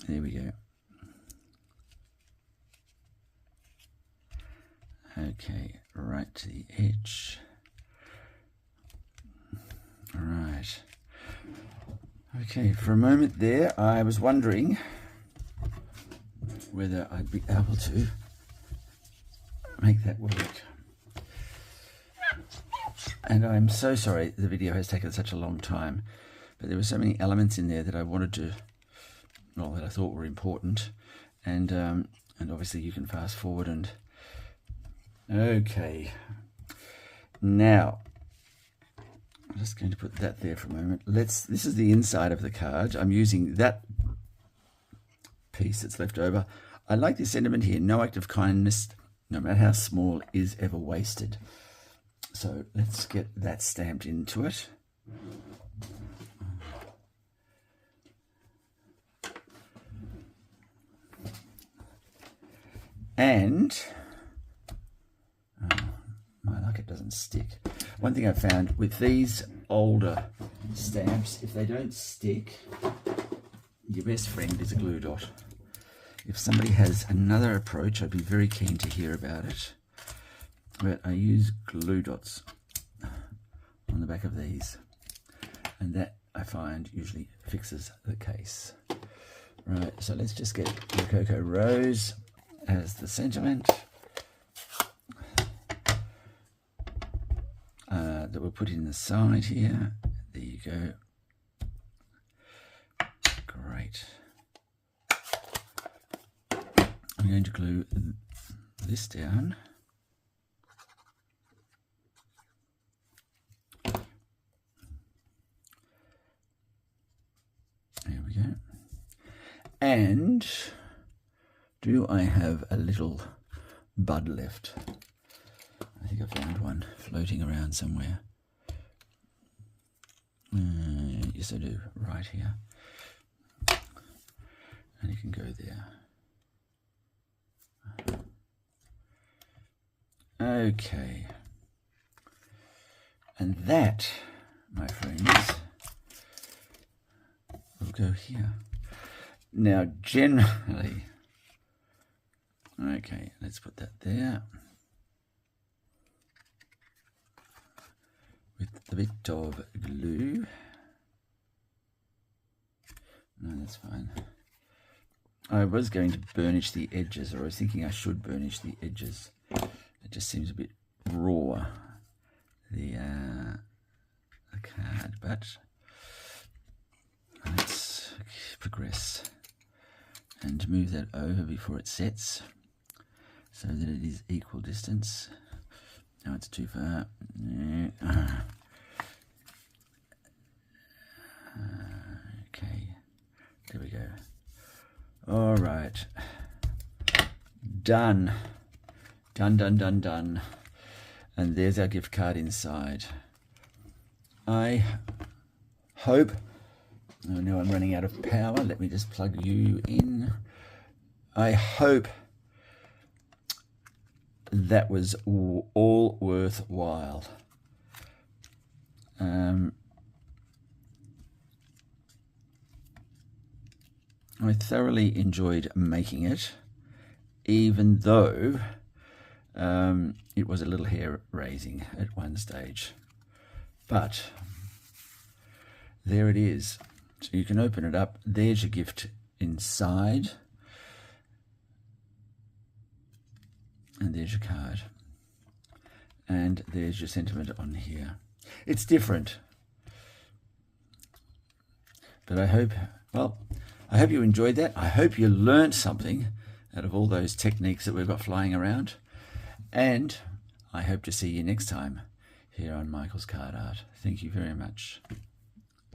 There we go. Okay, right to the edge. All right. Okay, for a moment there, I was wondering whether I'd be able to make that work. And I'm so sorry the video has taken such a long time, but there were so many elements in there that I wanted to, well, that I thought were important, and obviously you can fast forward and okay. Now I'm just going to put that there for a moment. This is the inside of the card. I'm using that piece that's left over. I like this sentiment here: no act of kindness, no matter how small, is ever wasted. So let's get that stamped into it. And my luck, it doesn't stick. One thing I found with these older stamps, if they don't stick, your best friend is a glue dot. If somebody has another approach, I'd be very keen to hear about it. But I use glue dots on the back of these, and that I find usually fixes the case. Right, so let's just get Rococo Rose as the sentiment that we'll put in the side here. There you go. Great. I'm going to glue this down. There we go. And do I have a little bud left? I think I found one floating around somewhere. Yes, I do, right here. And you can go there. Okay. And that, my friends, will go here. Now, generally, okay, let's put that there. With a bit of glue. No, that's fine. I was going to burnish the edges, or I was thinking I should burnish the edges. It just seems a bit raw, the card, but let's progress and move that over before it sets so that it is equal distance. Now it's too far. Okay, there we go. All right, done. Done. And there's our gift card inside. I hope, oh no, I'm running out of power. Let me just plug you in. I hope that was all worthwhile. I thoroughly enjoyed making it, even though it was a little hair-raising at one stage. But there it is. So you can open it up. There's your gift inside. And there's your card. And there's your sentiment on here. It's different. But I hope you enjoyed that. I hope you learned something out of all those techniques that we've got flying around. And I hope to see you next time here on Michael's Card Art. Thank you very much.